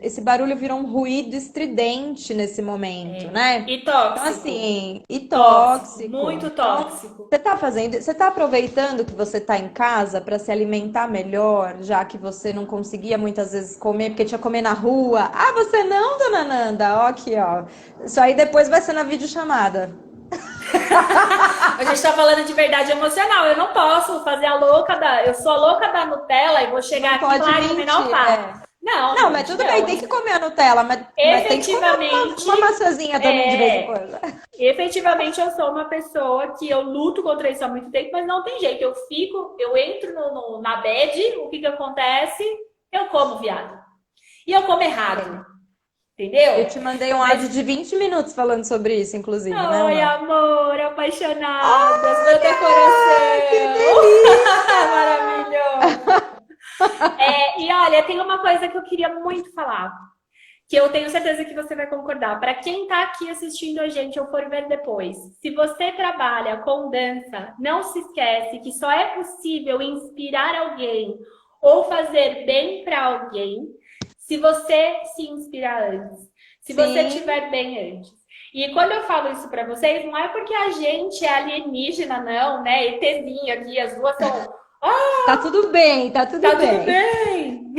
esse barulho virou um ruído estridente nesse momento, né? E Então, tóxico. assim, e Tóxico. tóxico. Muito Então, tóxico. você tá aproveitando que você tá em casa para se alimentar melhor, já que você não conseguia muitas vezes comer, porque tinha que comer na rua. Ah, você não, dona Nanda? Ó, aqui, ó. Isso aí depois vai ser na videochamada. A gente tá falando de verdade emocional. Eu não posso fazer a louca da. Eu sou a louca da Nutella e vou chegar Não aqui e pode falar, ai, comer na mentir, alface. é. Não, Não, mas gente, tudo bem, não. tem que comer a Nutella, mas tem que comer Efetivamente, uma maçãzinha também de vez em é, quando. efetivamente eu sou uma pessoa que eu luto contra isso há muito tempo, mas não tem jeito. Eu entro na bad, o que que acontece? Eu como viado. E eu como errado, Eu entendeu? te mandei um áudio Mas, de 20 minutos falando sobre isso, inclusive, né, oi, Luan? amor, apaixonadas, meu Olha, que coração. delícia! Maravilhoso. E olha, tem uma coisa que eu queria muito falar, que eu tenho certeza que você vai concordar. Para quem está aqui assistindo a gente ou for ver depois, se você trabalha com dança, não se esquece que só é possível inspirar alguém ou fazer bem para alguém se você se inspirar antes, se você Sim, estiver bem antes. E quando eu falo isso para vocês, não é porque a gente é alienígena, não, né? ETzinho aqui, as duas são. tá tudo bem, tá tudo Tá tudo bem. bem!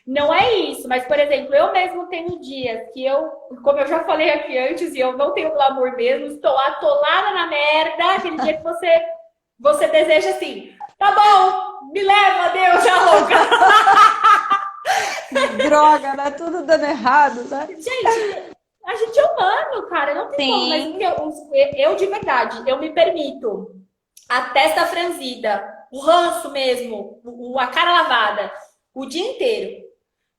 Não é isso, mas, por exemplo, eu mesmo tenho dias que eu, como eu já falei aqui antes, e eu não tenho glamour mesmo, estou atolada na merda, aquele dia que você deseja assim, tá bom, me leva, Deus, já louca. Droga, tá tudo dando errado, né? Gente, a gente é humano, cara, não tem como, mas Sim, eu de verdade, eu me permito a testa franzida, o ranço mesmo, a cara lavada, o dia inteiro.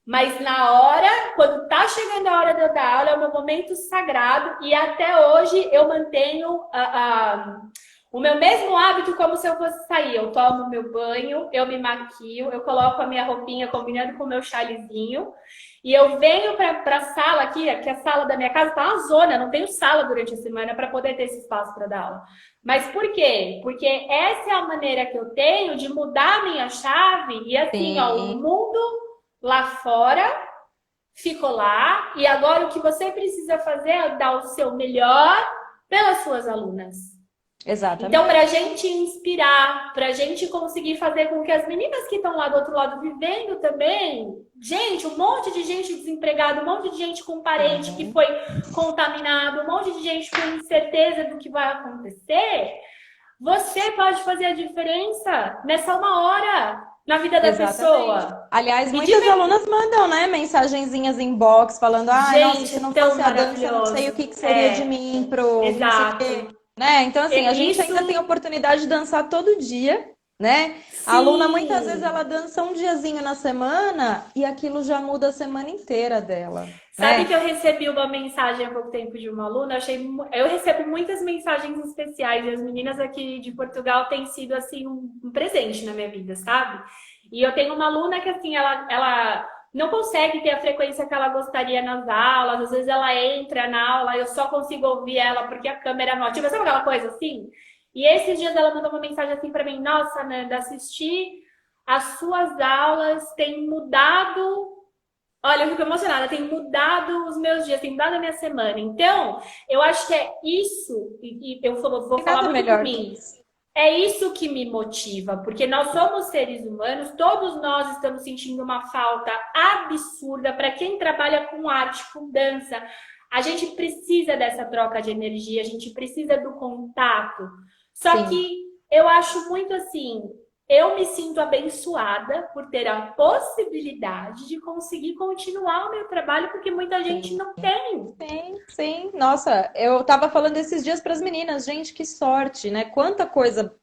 Mas na hora, quando tá chegando a hora de eu dar aula, é o meu momento sagrado e até hoje eu mantenho o meu mesmo hábito como se eu fosse sair. Eu tomo meu banho, eu me maquio, eu coloco a minha roupinha combinando com o meu chalezinho e eu venho para a sala aqui, que a sala da minha casa tá uma zona, não tenho sala durante a semana para poder ter esse espaço para dar aula. Mas por quê? Porque essa é a maneira que eu tenho de mudar a minha chave e assim, ó, o sim. mundo lá fora ficou lá e agora o que você precisa fazer é dar o seu melhor pelas suas alunas. Então, para Exatamente. a gente inspirar, para a gente conseguir fazer com que as meninas que estão lá do outro lado vivendo também, gente, um monte de gente desempregada, um monte de gente com parente que Sim, foi contaminado, um monte de gente com incerteza do que vai acontecer, você pode fazer a diferença nessa uma hora na vida da exatamente. pessoa. Aliás, E de muitas alunas mandam, né, mensagenzinhas inbox falando, ah, nossa, gente, se não tão fosse a dança, eu não sei o maravilhoso. que que seria de mim pro não sei o quê, Exato. né? Então, assim, a gente ainda tem a Isso, oportunidade de dançar todo dia, né? A aluna, muitas vezes, sim. ela dança um diazinho na semana e aquilo já muda a semana inteira dela, Sabe que né? eu recebi uma mensagem há pouco tempo de uma aluna? Eu recebo muitas mensagens especiais e as meninas aqui de Portugal têm sido assim um presente na minha vida, sabe? E eu tenho uma aluna que assim, ela não consegue ter a frequência que ela gostaria nas aulas. Às vezes ela entra na aula, eu só consigo ouvir ela porque a câmera não ativa. Sabe aquela coisa assim? E esses dias ela mandou uma mensagem assim para mim: Nossa, Nanda, assistir as suas aulas tem mudado. Olha, eu fico emocionada, tem mudado os meus dias, tem mudado a minha semana. Então, eu acho que é isso, e vou E falar nada muito por melhor que mim, isso. é isso que me motiva, porque nós somos seres humanos, todos nós estamos sentindo uma falta absurda para quem trabalha com arte, com dança. A gente precisa dessa troca de energia, a gente precisa do contato. Só Sim, que eu acho muito assim, eu me sinto abençoada por ter a possibilidade de conseguir continuar o meu trabalho, porque muita gente sim. não tem. Sim, sim. Nossa, eu tava falando esses dias para as meninas, gente, que sorte, né? Quanta coisa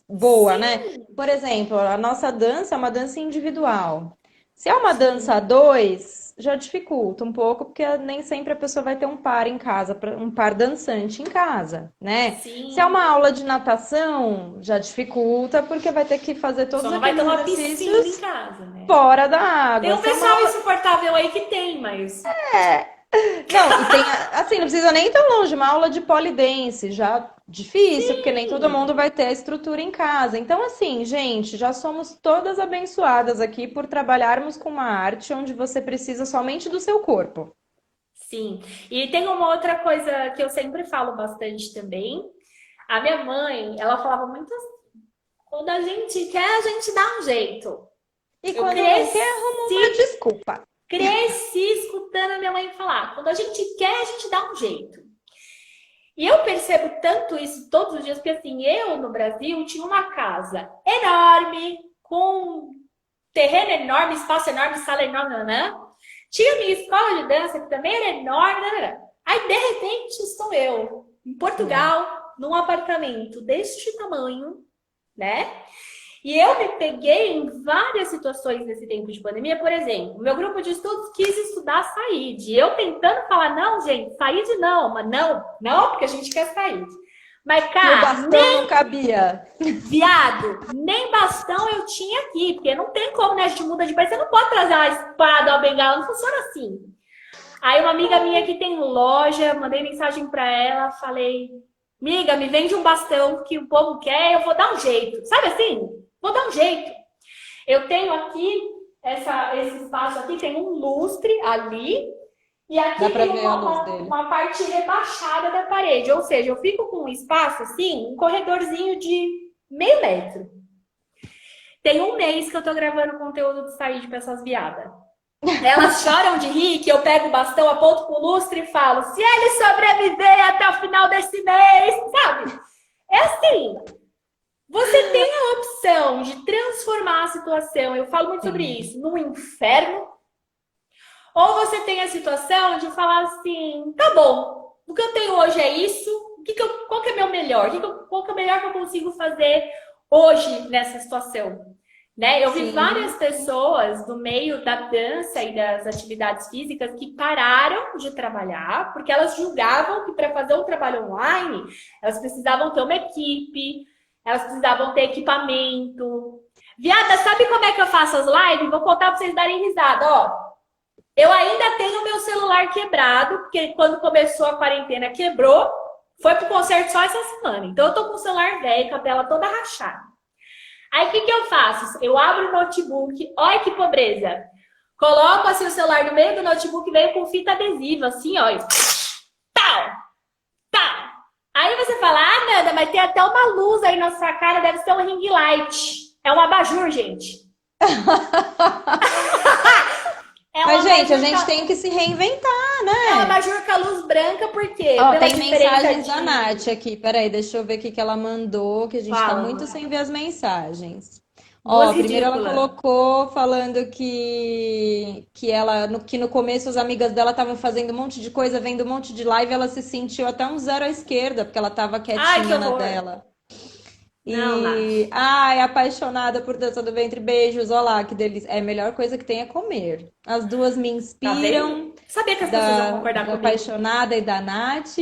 boa, né? Sim, Por exemplo, a nossa dança é uma dança individual. Se é uma dança a sim, dois, já dificulta um pouco, porque nem sempre a pessoa vai ter um par em casa, um par dançante em casa, né? Se é sim. uma aula de natação, já dificulta, porque vai ter que fazer Só todos não vai ter aqueles uma piscina em exercícios casa, né? fora da Tem água. um Se é uma pessoal aula. insuportável aí que tem, mas. Não, e tem, assim, não precisa nem ir tão longe, uma aula de pole dance, já difícil, porque nem todo Sim, mundo vai ter a estrutura em casa. Então, assim, gente, já somos todas abençoadas aqui por trabalharmos com uma arte onde você precisa somente do seu corpo. sim. E tem uma outra coisa que eu sempre falo bastante também. A minha mãe, ela falava muito assim, quando a gente quer, a gente dá um jeito. E Eu quando não quer, arruma uma cresci, desculpa. cresci escutando a minha mãe falar. Quando a gente quer, a gente dá um jeito. E eu percebo tanto isso todos os dias, porque assim, eu no Brasil tinha uma casa enorme, com terreno enorme, espaço enorme, sala enorme, né? Tinha minha escola de dança, que também era enorme, né? Aí, de repente, estou eu, em É. Portugal, num apartamento deste tamanho, né? E eu me peguei em várias situações nesse tempo de pandemia. Por exemplo, meu grupo de estudos quis estudar saúde. Eu tentando falar, não, gente, saúde não, mas não, não, porque a gente quer sair. Mas, E o cara, bastão não cabia. viado, nem bastão eu tinha aqui, porque não tem como, né? A gente muda de país, você não pode trazer uma espada ou uma bengala, não funciona assim. Aí uma amiga minha que tem loja, mandei mensagem pra ela, falei, amiga, me vende um bastão que o povo quer, eu vou dar um jeito. Sabe assim? Vou dar um jeito. Eu tenho aqui, esse espaço aqui, tem um lustre ali, e Dá aqui pra tem ver a luz dele. uma parte rebaixada da parede. Ou seja, eu fico com um espaço assim, um corredorzinho de meio metro. Tem um mês que eu tô gravando conteúdo do Saíde pra essas viadas. Elas choram de rir que eu pego o bastão, aponto pro lustre e falo: se ele sobreviver até o final desse mês, sabe? É assim. Você tem a opção de transformar a situação, eu falo muito sobre Sim. isso, num inferno, ou você tem a situação de falar assim: tá bom, o que eu tenho hoje é isso, qual que é meu melhor? Qual que é o melhor que eu consigo fazer hoje nessa situação? Né? Eu vi várias Sim, sim. pessoas no meio da dança e das atividades físicas que pararam de trabalhar porque elas julgavam que para fazer um trabalho online elas precisavam ter uma equipe, elas precisavam ter equipamento. Viada, sabe como é que eu faço as lives? Vou contar para vocês darem risada. Ó, eu ainda tenho meu celular quebrado, porque quando começou a quarentena quebrou, foi pro concerto só essa semana. Então eu tô com o celular velho, com a tela toda rachada. Aí o que eu faço? Eu abro o notebook, olha que pobreza. Coloco assim o celular no meio do notebook e venho com fita adesiva, assim, ó. Tal, tal. Aí você fala, ah, Nanda, mas tem até uma luz aí na sua cara, deve ser um ring light. É um abajur, gente. É um Mas, gente, a abajur gente tem que se reinventar, É um né? abajur com a luz branca, por quê? Ó, Pela tem diferença mensagens da de... Nath aqui. Peraí, deixa eu ver o que que ela mandou, que a gente tá Fala, muito amor. sem ver as mensagens. Duas Ó, primeiro ela ridículas. colocou falando que no começo as amigas dela estavam fazendo um monte de coisa, vendo um monte de live, ela se sentiu até um zero à esquerda, porque ela tava Ai, que quietinha na horror. dela. Não, Nath. E, ai, apaixonada por dança do ventre, beijos, ó lá, que delícia. É a melhor coisa que tem é comer. As duas me Tá vendo? inspiram, Sabia que as pessoas vão da, concordar da comigo. apaixonada e da Nath.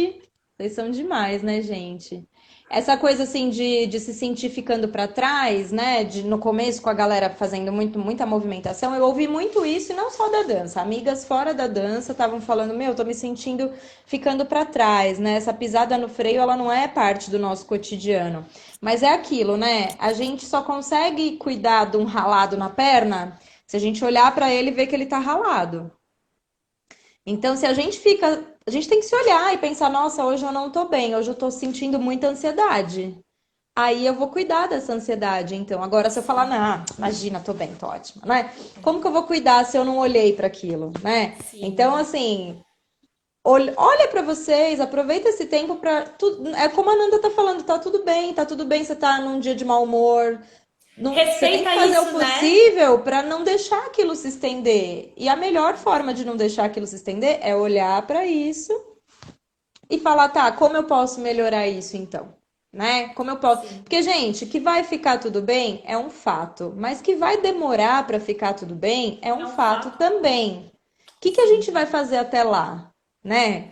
Vocês são demais, né, gente? Essa coisa assim de se sentir ficando para trás, né? De no começo com a galera fazendo muita movimentação, eu ouvi muito isso e não só da dança. Amigas fora da dança estavam falando, meu, tô me sentindo ficando para trás, né? Essa pisada no freio, ela não é parte do nosso cotidiano. Mas é aquilo, né? A gente só consegue cuidar de um ralado na perna se a gente olhar para ele e ver que ele tá ralado. Então, se a gente fica, a gente tem que se olhar e pensar, nossa, hoje eu não tô bem, hoje eu tô sentindo muita ansiedade. Aí eu vou cuidar dessa ansiedade, então. Agora, se eu falar, não, imagina, tô bem, tô ótima, né? Como que eu vou cuidar se eu não olhei para aquilo, né? Então, Sim. assim, olha para vocês, aproveita esse tempo para tudo. É como a Nanda tá falando, tá tudo bem, você tá num dia de mau humor, você tem que Respeita fazer o isso, né? possível para não deixar aquilo se estender. E a melhor forma de não deixar aquilo se estender é olhar para isso e falar, tá, como eu posso melhorar isso então? Né? Como eu posso? Sim. Porque, gente, que vai ficar tudo bem é um fato, mas que vai demorar para ficar tudo bem é É um um fato fato. também. O que que a gente Sim. vai fazer até lá, né?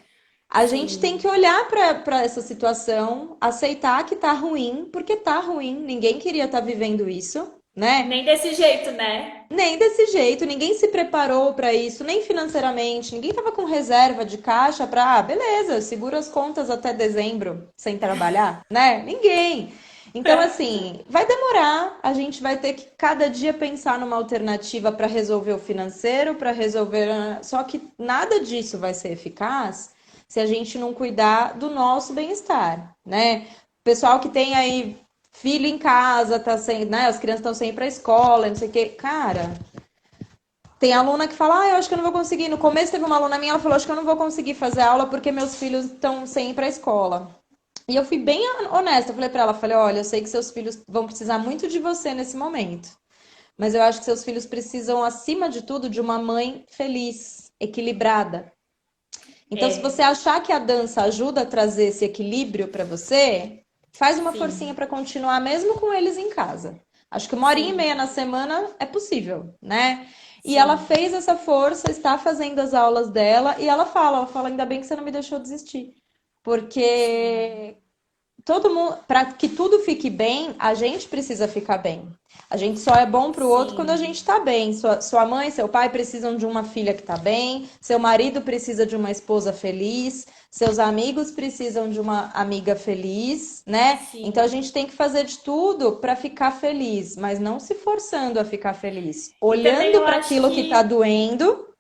A gente tem Sim. que olhar para essa situação, aceitar que tá ruim, porque tá ruim, ninguém queria estar vivendo isso, né? Nem desse jeito, né? Nem desse jeito, ninguém se preparou para isso, nem financeiramente, ninguém estava com reserva de caixa para, beleza, segura as contas até dezembro sem trabalhar, né? Ninguém. Então, assim, vai demorar, a gente vai ter que cada dia pensar numa alternativa para resolver o financeiro, para resolver. Só que nada disso vai ser eficaz se a gente não cuidar do nosso bem-estar, né? O pessoal que tem aí filho em casa, tá sem, né? As crianças estão sem ir pra escola, não sei o quê. Cara, tem aluna que fala, eu acho que eu não vou conseguir. No começo teve uma aluna minha, ela falou, acho que eu não vou conseguir fazer aula porque meus filhos estão sem ir pra escola. E eu fui bem honesta, eu falei pra ela, falei, olha, eu sei que seus filhos vão precisar muito de você nesse momento. Mas eu acho que seus filhos precisam, acima de tudo, de uma mãe feliz, equilibrada. Então, se É, você achar que a dança ajuda a trazer esse equilíbrio para você, faz uma forcinha sim, para continuar mesmo com eles em casa. Acho que uma horinha e sim, meia na semana é possível, né? E ela sim. fez essa força, está fazendo as aulas dela e ela fala, ainda bem que você não me deixou desistir. Sim. Porque todo mundo, para que tudo fique bem, a gente precisa ficar bem. A gente só é bom para o outro quando a Sim. gente está bem. Sua mãe, seu pai precisam de uma filha que está bem, seu marido precisa de uma esposa feliz, seus amigos precisam de uma amiga feliz, né? Então a Sim. gente tem que fazer de tudo para ficar feliz, mas não se forçando a ficar feliz, E também olhando eu para acho aquilo que está que. doendo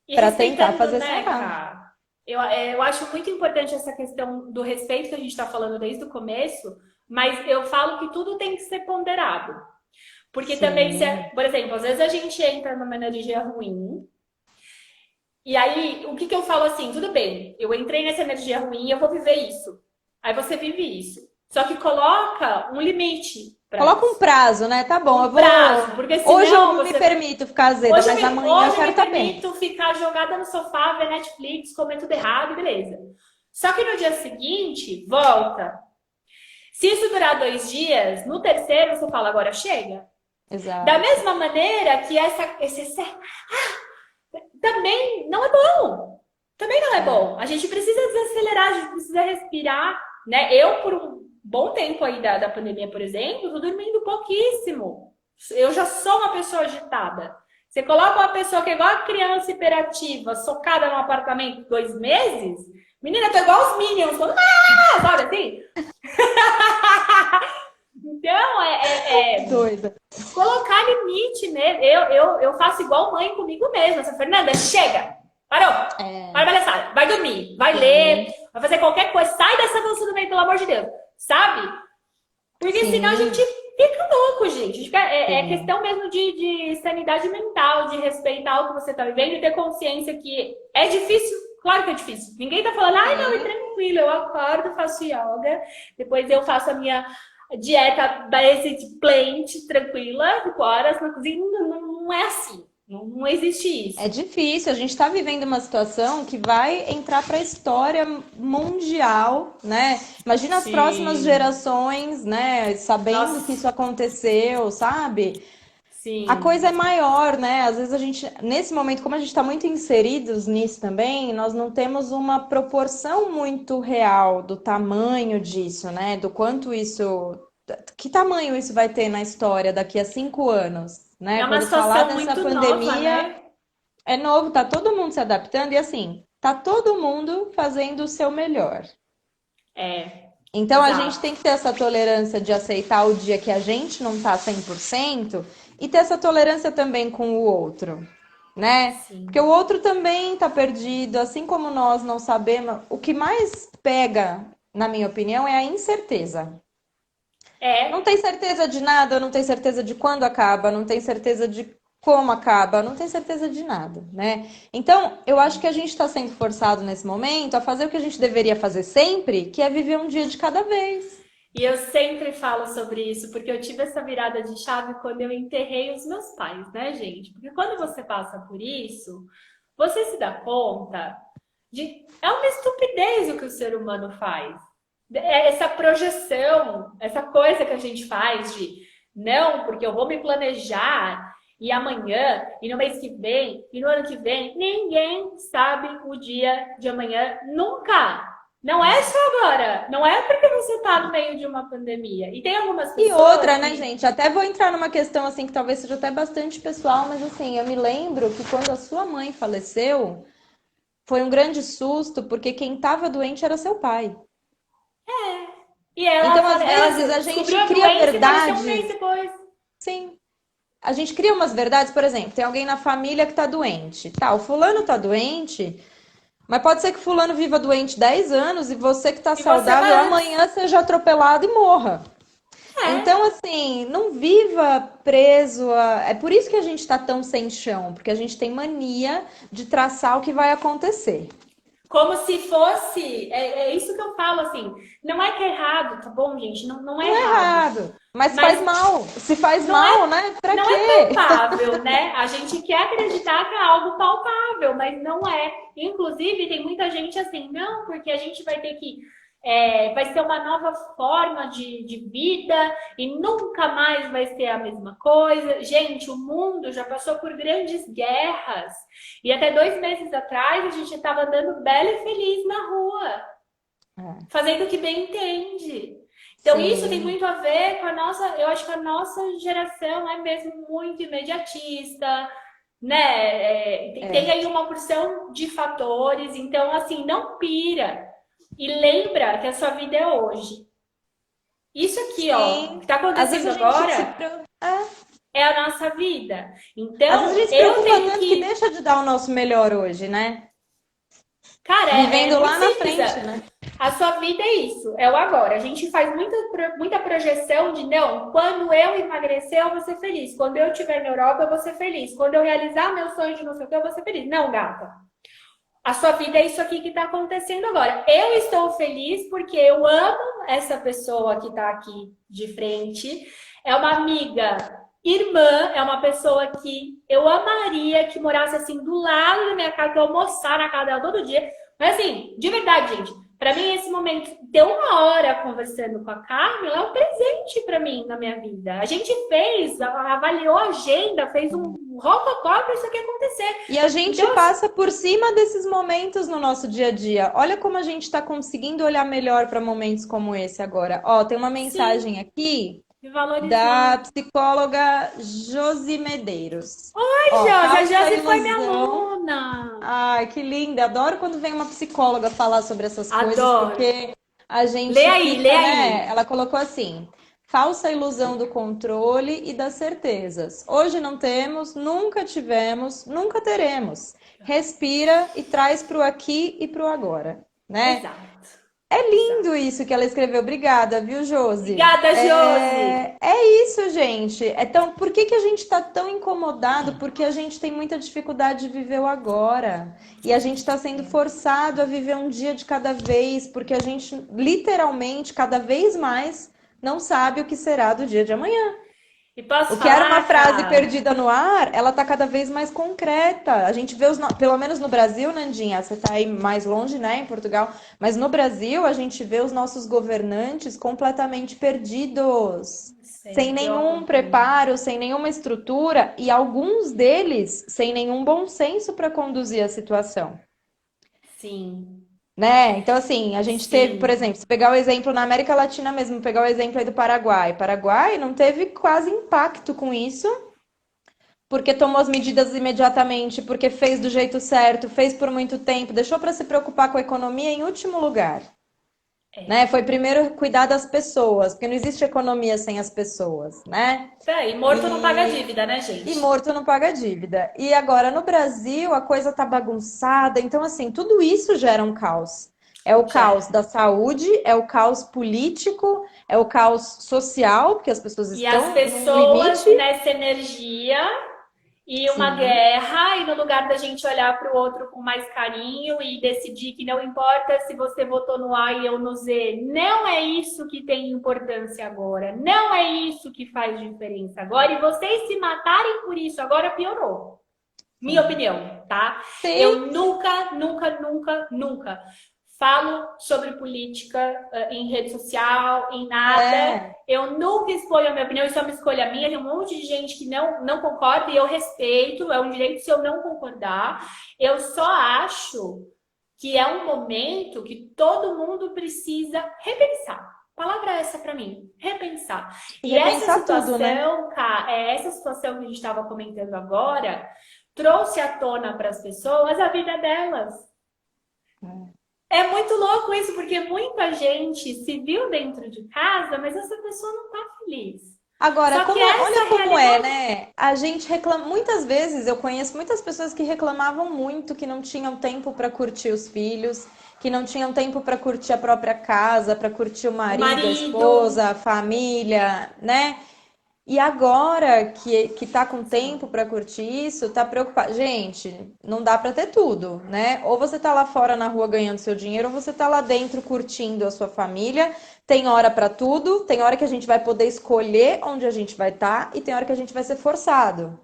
E para tentar respeitando, fazer né, sarar. cara? Eu acho muito importante essa questão do respeito que a gente está falando desde o começo, mas eu falo que tudo tem que ser ponderado. Porque também, se, Sim. por exemplo, às vezes a gente entra numa energia ruim, e aí o que, que eu falo assim? Tudo bem, eu entrei nessa energia ruim e eu vou viver isso. Aí você vive isso. Só que coloca um limite para Coloca um isso. prazo, né? Tá bom, eu Um prazo, vou. porque Hoje senão eu me você. permito ficar azeda, mas amanhã eu Hoje eu quero me estar bem. permito ficar jogada no sofá, ver Netflix, comer tudo errado, beleza. Só que no dia seguinte, volta. Se isso durar 2 dias, no terceiro você fala, agora chega. Da Exato. mesma maneira que esse também não é bom. Também não é É. bom. A gente precisa desacelerar, a gente precisa respirar, né? Eu, por um bom tempo aí da pandemia, por exemplo, tô dormindo pouquíssimo. Eu já sou uma pessoa agitada. Você coloca uma pessoa que é igual a criança hiperativa, socada num apartamento 2 meses, menina, eu tô igual os Minions, falando, sabe assim? Então, Doida. colocar limite mesmo. Eu faço igual mãe comigo mesma. Essa Fernanda, chega! Parou! É, Para palhaçada. Vai dormir, vai ler, sim. vai fazer qualquer coisa, sai dessa dança do meio, pelo amor de Deus, sabe? Porque Sim, senão a gente fica louco, gente. É sim. questão mesmo de sanidade mental, de respeitar o que você tá vivendo e ter consciência que é difícil. Claro que é difícil. Ninguém tá falando, ai, não, é Sim. tranquilo, eu acordo, faço yoga, depois eu faço a minha dieta basic plant, tranquila, 5 horas na cozinha. Não é assim. Não existe É isso. difícil, a gente está vivendo uma situação que vai entrar para a história mundial, né? Imagina as próximas Sim. gerações, né? Sabendo que Nossa, isso aconteceu, sabe? A sim. coisa é maior, né? Às vezes a gente, nesse momento, como a gente está muito inseridos nisso também, nós não temos uma proporção muito real do tamanho disso, né? Do quanto isso, que tamanho isso vai ter na história daqui a 5 anos, né? É uma Quando falar situação dessa muito nova, pandemia, né? é novo, tá todo mundo se adaptando e assim, tá todo mundo fazendo o seu melhor. É, Então a gente exato. tem que ter essa tolerância de aceitar o dia que a gente não tá 100% e ter essa tolerância também com o outro, né? Porque o Sim. outro também tá perdido, assim como nós não sabemos. O que mais pega, na minha opinião, é a incerteza. Não É, tem certeza de nada, não tem certeza de quando acaba, não tem certeza de como acaba, não tem certeza de nada, né? Então, eu acho que a gente está sendo forçado nesse momento a fazer o que a gente deveria fazer sempre, que é viver um dia de cada vez. e eu sempre falo sobre isso, porque eu tive essa virada de chave quando eu enterrei os meus pais, né, gente? Porque quando você passa por isso, você se dá conta de. É uma estupidez o que o ser humano faz. Essa projeção, essa coisa que a gente faz de não, porque eu vou me planejar e amanhã, e no mês que vem, e no ano que vem, ninguém sabe o dia de amanhã nunca. Não é só agora, não é porque você está no meio de uma pandemia. E tem algumas E pessoas outra, né, que. gente? Até vou entrar numa questão assim que talvez seja até bastante pessoal, mas assim, eu me lembro que quando a sua mãe faleceu, foi um grande susto, porque quem estava doente era seu pai. E ela, Então, às vezes, ela a descobriu gente a cria doença e faleceu um mês verdades. depois. Sim, a gente cria umas verdades, por exemplo, tem alguém na família que tá doente. Tá, o fulano tá doente, mas pode ser que fulano viva doente 10 anos e você que tá E você saudável vai antes. amanhã seja atropelado e morra. Então, É. assim, não viva preso a... É por isso que a gente tá tão sem chão, porque a gente tem mania de traçar o que vai acontecer. Como se fosse. É isso que eu falo, assim. Não é que é errado, tá bom, gente? Não é Não é errado. errado, mas Mas faz mal. Se faz não mal, é, né? Pra não é quê? palpável, né? A gente quer acreditar que é algo palpável, mas não é. Inclusive, tem muita gente assim, não, porque a gente vai ter que. Vai ser uma nova forma de vida e nunca mais vai ser a mesma coisa. Gente, o mundo já passou por grandes guerras. E até 2 meses atrás a gente estava andando belo e feliz na rua É, fazendo o que bem entende. Então, isso tem sim, muito a ver com a nossa. Eu acho que a nossa geração é mesmo muito imediatista, né? Tem é. aí uma porção de fatores. Então, assim, não pira. E lembra que a sua vida é hoje. Isso aqui, ó, que Sim. está Às vezes acontecendo a gente se, agora é. é a nossa vida. Às vezes a Então, gente se eu preocupa tenho tanto que que. deixa de dar o nosso melhor hoje, né? Cara, é Vivendo muito lá na simples. frente, né? A sua vida é isso, é o agora. A gente faz muita projeção de não, quando eu emagrecer, eu vou ser feliz. Quando eu estiver na Europa, eu vou ser feliz. Quando eu realizar meu sonho de não sei o que, eu vou ser feliz. Não, gata. A sua vida é isso aqui que está acontecendo agora. Eu estou feliz porque eu amo essa pessoa que está aqui de frente. É uma amiga, irmã, é uma pessoa que eu amaria que morasse assim do lado da minha casa, que eu almoçar na casa dela todo dia. Mas assim, de verdade, gente, para mim esse momento, ter 1 hora conversando com a Carmen é um presente para mim na minha vida. A gente fez, avaliou a agenda, fez um rococó para isso aqui acontecer. E a gente Então, passa por cima desses momentos no nosso dia a dia. Olha como a gente está conseguindo olhar melhor para momentos como esse agora. Ó, tem uma sim, mensagem aqui me valorizando. da psicóloga Josi Medeiros. Ai, Ó, Josi, a falsa Josi foi minha ilusão. aluna. Ai, que linda. Adoro quando vem uma psicóloga falar sobre essas coisas, Adoro. porque a Lê gente aí, lê fica, aí. né? Ela colocou assim: falsa ilusão do controle e das certezas. Hoje não temos, nunca tivemos, nunca teremos. Respira e traz para o aqui e para o agora. né? Exato. É lindo Exato. isso que ela escreveu. Obrigada, viu, Josi? Obrigada, Josi! É isso, gente. Então, por que que a gente está tão incomodado? Porque a gente tem muita dificuldade de viver o agora. E a gente está sendo forçado a viver um dia de cada vez, porque a gente, literalmente, cada vez mais, não sabe o que será do dia de amanhã. E posso O que era uma falar, frase Ká? perdida no ar, ela tá cada vez mais concreta. A gente vê pelo menos no Brasil, Nandinha, você tá aí mais longe, né, em Portugal, mas no Brasil a gente vê os nossos governantes completamente perdidos, sem Sei, eu nenhum acompanho. preparo, sem nenhuma estrutura e alguns deles sem nenhum bom senso para conduzir a situação. Sim, Né? Então, assim, a gente teve, por sim. exemplo, se pegar o exemplo na América Latina mesmo, pegar o exemplo aí do Paraguai. Paraguai não teve quase impacto com isso, porque tomou as medidas imediatamente, porque fez do jeito certo, fez por muito tempo, deixou para se preocupar com a economia em último lugar, É. né? Foi primeiro cuidar das pessoas, porque não existe economia sem as pessoas, né? E morto não paga E, dívida, né, e gente? morto não paga dívida. E agora no Brasil a coisa tá bagunçada, então assim, tudo isso gera um caos. É o caos Gera. da saúde, é o caos político, é o caos social, porque as pessoas E as estão num pessoas limite. nessa energia e uma Sim, guerra, e no lugar da gente olhar para o outro com mais carinho e decidir que não importa se você votou no A e eu no Z, não é isso que tem importância agora, não é isso que faz diferença agora, e vocês se matarem por isso agora piorou. Minha sim. opinião, tá? Sim, Eu nunca, nunca, nunca, nunca falo sobre política em rede social, em nada. é. Eu nunca exponho a minha opinião, isso é uma escolha minha. Tem um monte de gente que não concorda e eu respeito, é um direito se eu não concordar. Eu só acho que é um momento que todo mundo precisa repensar. A palavra é essa para mim, repensar. E E repensar tudo, né? essa situação que a gente estava comentando agora, trouxe à tona para as pessoas a vida delas. É muito louco isso, porque muita gente se viu dentro de casa, mas essa pessoa não está feliz. Agora, Só que olha essa como é, realidade. né? A gente reclama, muitas vezes eu conheço muitas pessoas que reclamavam muito que não tinham tempo para curtir os filhos, que não tinham tempo para curtir a própria casa, para curtir o O marido, a marido. esposa, a família, né? E agora que tá com tempo Sim, para curtir isso, tá preocupado. Gente, não dá para ter tudo, né? Ou você tá lá fora na rua ganhando seu dinheiro, ou você tá lá dentro curtindo a sua família. Tem hora para tudo, tem hora que a gente vai poder escolher onde a gente vai estar e tem hora que a gente vai ser forçado.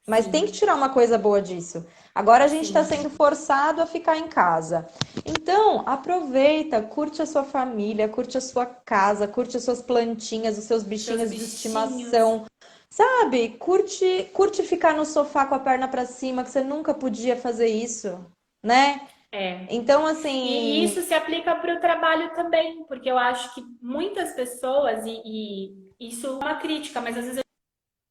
Mas tem que sim, tirar uma coisa boa disso. Agora a gente está sim. sendo forçado a ficar em casa. Então, aproveita, curte a sua família, curte a sua casa, curte as suas plantinhas, os seus Seus bichinhos de bichinhos. estimação. Sabe? Curte ficar no sofá com a perna para cima, que você nunca podia fazer isso, né? É. Então, E assim, isso se aplica para o trabalho também, porque eu acho que muitas pessoas, e isso é uma crítica, mas às vezes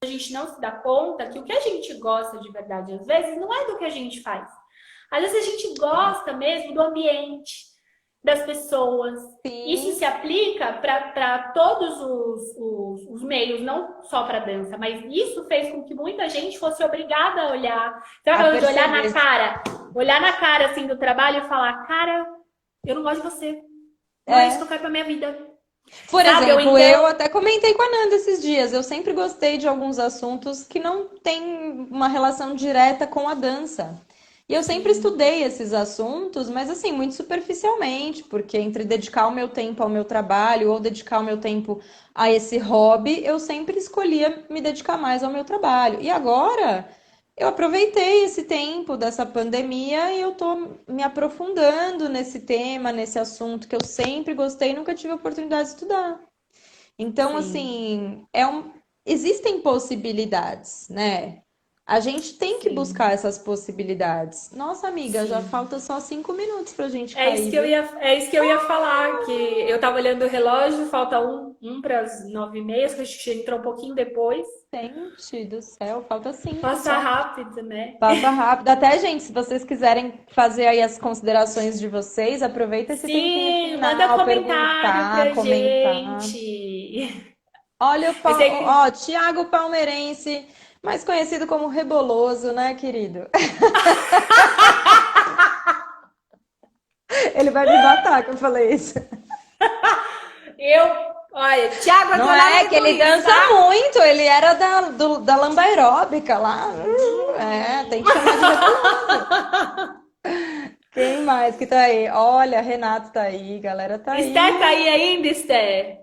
a gente não se dá conta que o que a gente gosta de verdade, às vezes, não é do que a gente faz. Às vezes a gente gosta mesmo do ambiente, das pessoas. Isso sim, se aplica para todos os meios, não só para dança, mas isso fez com que muita gente fosse obrigada a olhar. Sabe a aquela coisa de perceber. olhar na cara assim do trabalho e falar, cara, eu não gosto de você. Não é isso que É. eu quero pra minha vida. Por Sabe? Ou exemplo, eu então, até comentei com a Nanda esses dias. Eu sempre gostei de alguns assuntos que não têm uma relação direta com a dança. E eu sempre sim, estudei esses assuntos, mas assim, muito superficialmente, porque entre dedicar o meu tempo ao meu trabalho ou dedicar o meu tempo a esse hobby, eu sempre escolhia me dedicar mais ao meu trabalho. E agora, eu aproveitei esse tempo dessa pandemia e eu tô me aprofundando nesse tema, nesse assunto que eu sempre gostei e nunca tive a oportunidade de estudar. Então, sim, assim, existem possibilidades, né? A gente tem que buscar sim, essas possibilidades. Nossa, amiga, já sim. falta só 5 minutos pra gente cair, viu? É isso que eu ia falar, que eu tava olhando o relógio, falta um para as 9h30, que a gente entrou um pouquinho depois. Gente do céu, falta 5 Passa só. rápido, né? Passa rápido. Até, gente, se vocês quiserem fazer aí as considerações de vocês, aproveita esse tempinho Sim, manda final, comentário perguntar, pra comentar. gente. Olha Eu sei Ó, que Thiago Palmeirense, mais conhecido como Reboloso, né, querido? Ele vai me matar que eu falei isso. Olha, Thiago Não adorava é que ele isso, dança tá? muito, ele era da lamba aeróbica lá. Tem que chamar de Reboloso. Quem mais que tá aí? Olha, Renato tá aí, galera tá Esté tá aí. aí ainda, Esté?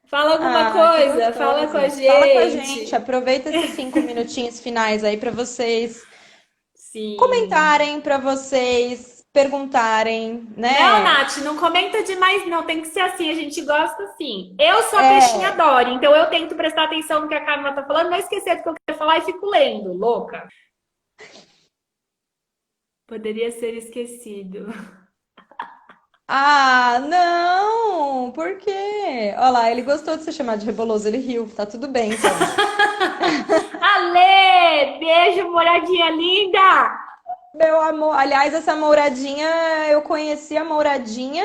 Fala alguma Que coisa, fala com a gostoso. Fala com a gente, gente. aproveita esses 5 minutinhos finais aí para vocês Sim. comentarem, para vocês perguntarem, Não, né? Nath, não comenta demais, não. Tem que ser assim, a gente gosta assim. Eu sou a peixinha É, Dory, então eu tento prestar atenção no que a Carla tá falando, não esquecer do que eu quero falar e fico lendo, louca. Poderia ser esquecido. ah, não! Por quê? Olha lá, ele gostou de ser chamado de Reboloso, ele riu. Tá tudo bem, então. Ale! Beijo, moradinha linda! Meu amor, aliás, essa Mouradinha, eu conheci a Mouradinha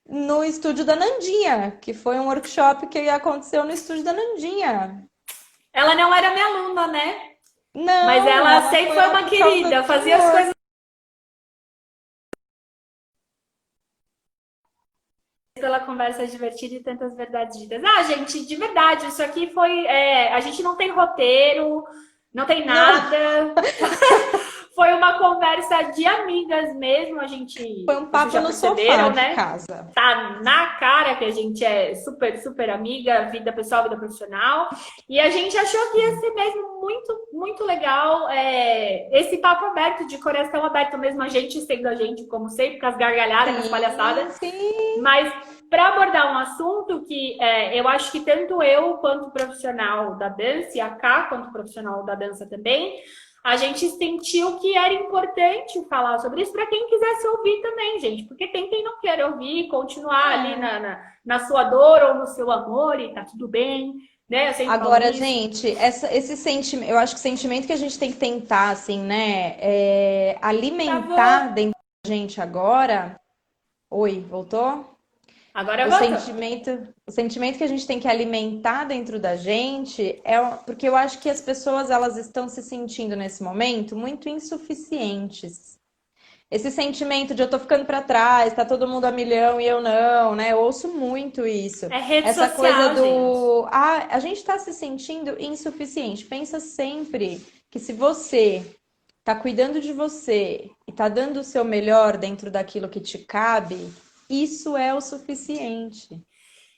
no estúdio da Nandinha, que foi um workshop que aconteceu no estúdio da Nandinha. Ela não era minha aluna, né? Mas Não, ela ela sempre foi foi lá uma por causa querida, do fazia as work. coisas pela conversa divertida e tantas verdades ditas. Ah, gente, de verdade, isso aqui foi. A gente não tem roteiro, não tem Não, nada. Foi uma conversa de amigas mesmo, foi um vocês papo já no sofá perceberam, de né? casa. Tá na cara que a gente é super, super amiga, vida pessoal, vida profissional. E a gente achou que ia ser mesmo muito, muito legal esse papo aberto, de coração aberto mesmo, a gente sendo a gente, como sempre, com as gargalhadas, com as Sim, palhaçadas. sim. Mas para abordar um assunto que eu acho que tanto eu quanto profissional da dança, e a Cá quanto profissional da dança também, a gente sentiu que era importante falar sobre isso para quem quisesse ouvir também, gente. Porque tem quem não quer ouvir, continuar ali É. na sua dor ou no seu amor e tá tudo bem, né? Eu sempre falo Agora, isso. gente, esse sentimento, eu acho que o sentimento que a gente tem que tentar, assim, né, alimentar Travou. dentro da gente agora. Oi, voltou? Agora O voltou. sentimento, o sentimento que a gente tem que alimentar dentro da gente porque eu acho que as pessoas elas estão se sentindo nesse momento muito insuficientes. Esse sentimento de eu tô ficando para trás, tá todo mundo a milhão e eu não, né? Eu ouço muito isso. É rede Essa coisa social, gente. a gente tá se sentindo insuficiente. Pensa sempre que se você tá cuidando de você e tá dando o seu melhor dentro daquilo que te cabe, isso é o suficiente,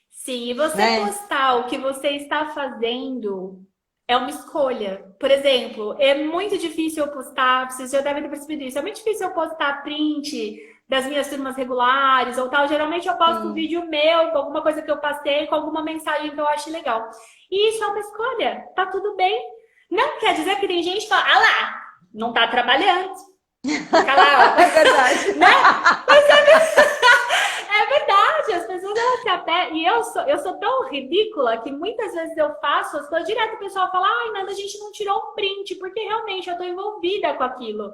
Sim, e você né? postar o que você está fazendo é uma escolha. Por exemplo, é muito difícil eu postar, vocês já devem ter percebido isso, é muito difícil eu postar print das minhas turmas regulares ou tal. Geralmente eu posto um Sim. vídeo meu, com alguma coisa que eu passei, com alguma mensagem que eu acho legal. E isso é uma escolha, tá tudo bem. Não quer dizer que tem gente que fala, ah lá, não tá trabalhando. Fica lá, É verdade. ó. Né? É verdade, as pessoas elas se apegam. E eu sou tão ridícula que muitas vezes eu faço as coisas direto, o pessoal fala, ai, Nanda, a gente não tirou um print, porque realmente eu tô envolvida com aquilo.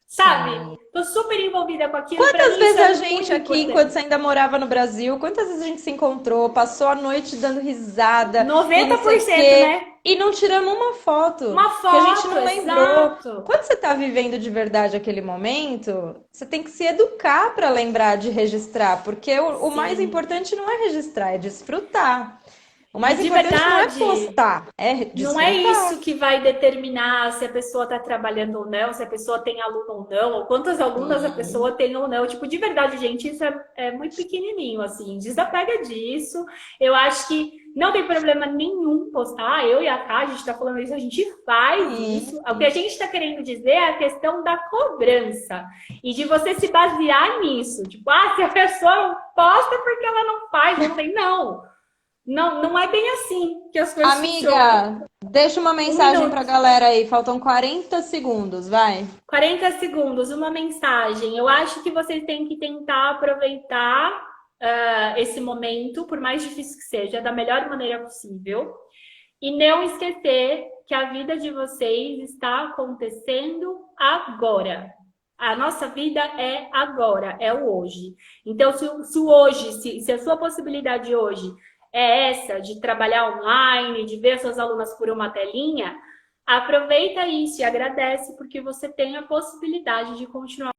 Sabe? Sim. Tô super envolvida com aquilo, pra Quantas mim isso vezes a é gente muito aqui, enquanto importante. você ainda morava no Brasil, quantas vezes a gente se encontrou, passou a noite dando risada e não sei o 90%, quê, né? e não tiramos uma foto, Uma que a gente foto, não lembrou. exato. Quando você está vivendo de verdade aquele momento, você tem que se educar para lembrar de registrar, porque o mais Sim. importante não é registrar, é desfrutar. O E mais de importante não é verdade, postar, é não é desfrutar. isso que vai determinar se a pessoa está trabalhando ou não, se a pessoa tem aluno ou não, ou quantas alunas a pessoa Sim. tem ou não. Tipo, de verdade, gente, isso é muito pequenininho, assim. Desapega disso. Eu acho que não tem problema nenhum postar. Eu e a Ká, a gente está falando isso, a gente faz Sim. isso. O que a gente está querendo dizer é a questão da cobrança e de você se basear nisso. Tipo, se a pessoa não posta porque ela não faz, não tem. Não. Não, não é bem assim que as coisas funcionam. Amiga, deixa uma Um mensagem pra minuto, galera aí. Faltam 40 segundos, vai. 40 segundos, uma mensagem. Eu acho que vocês têm que tentar aproveitar esse momento, por mais difícil que seja, da melhor maneira possível. E não esquecer que a vida de vocês está acontecendo agora. A nossa vida é agora, é o hoje. Então, se o hoje, se a sua possibilidade hoje é essa, de trabalhar online, de ver suas alunas por uma telinha, aproveita isso e agradece, porque você tem a possibilidade de continuar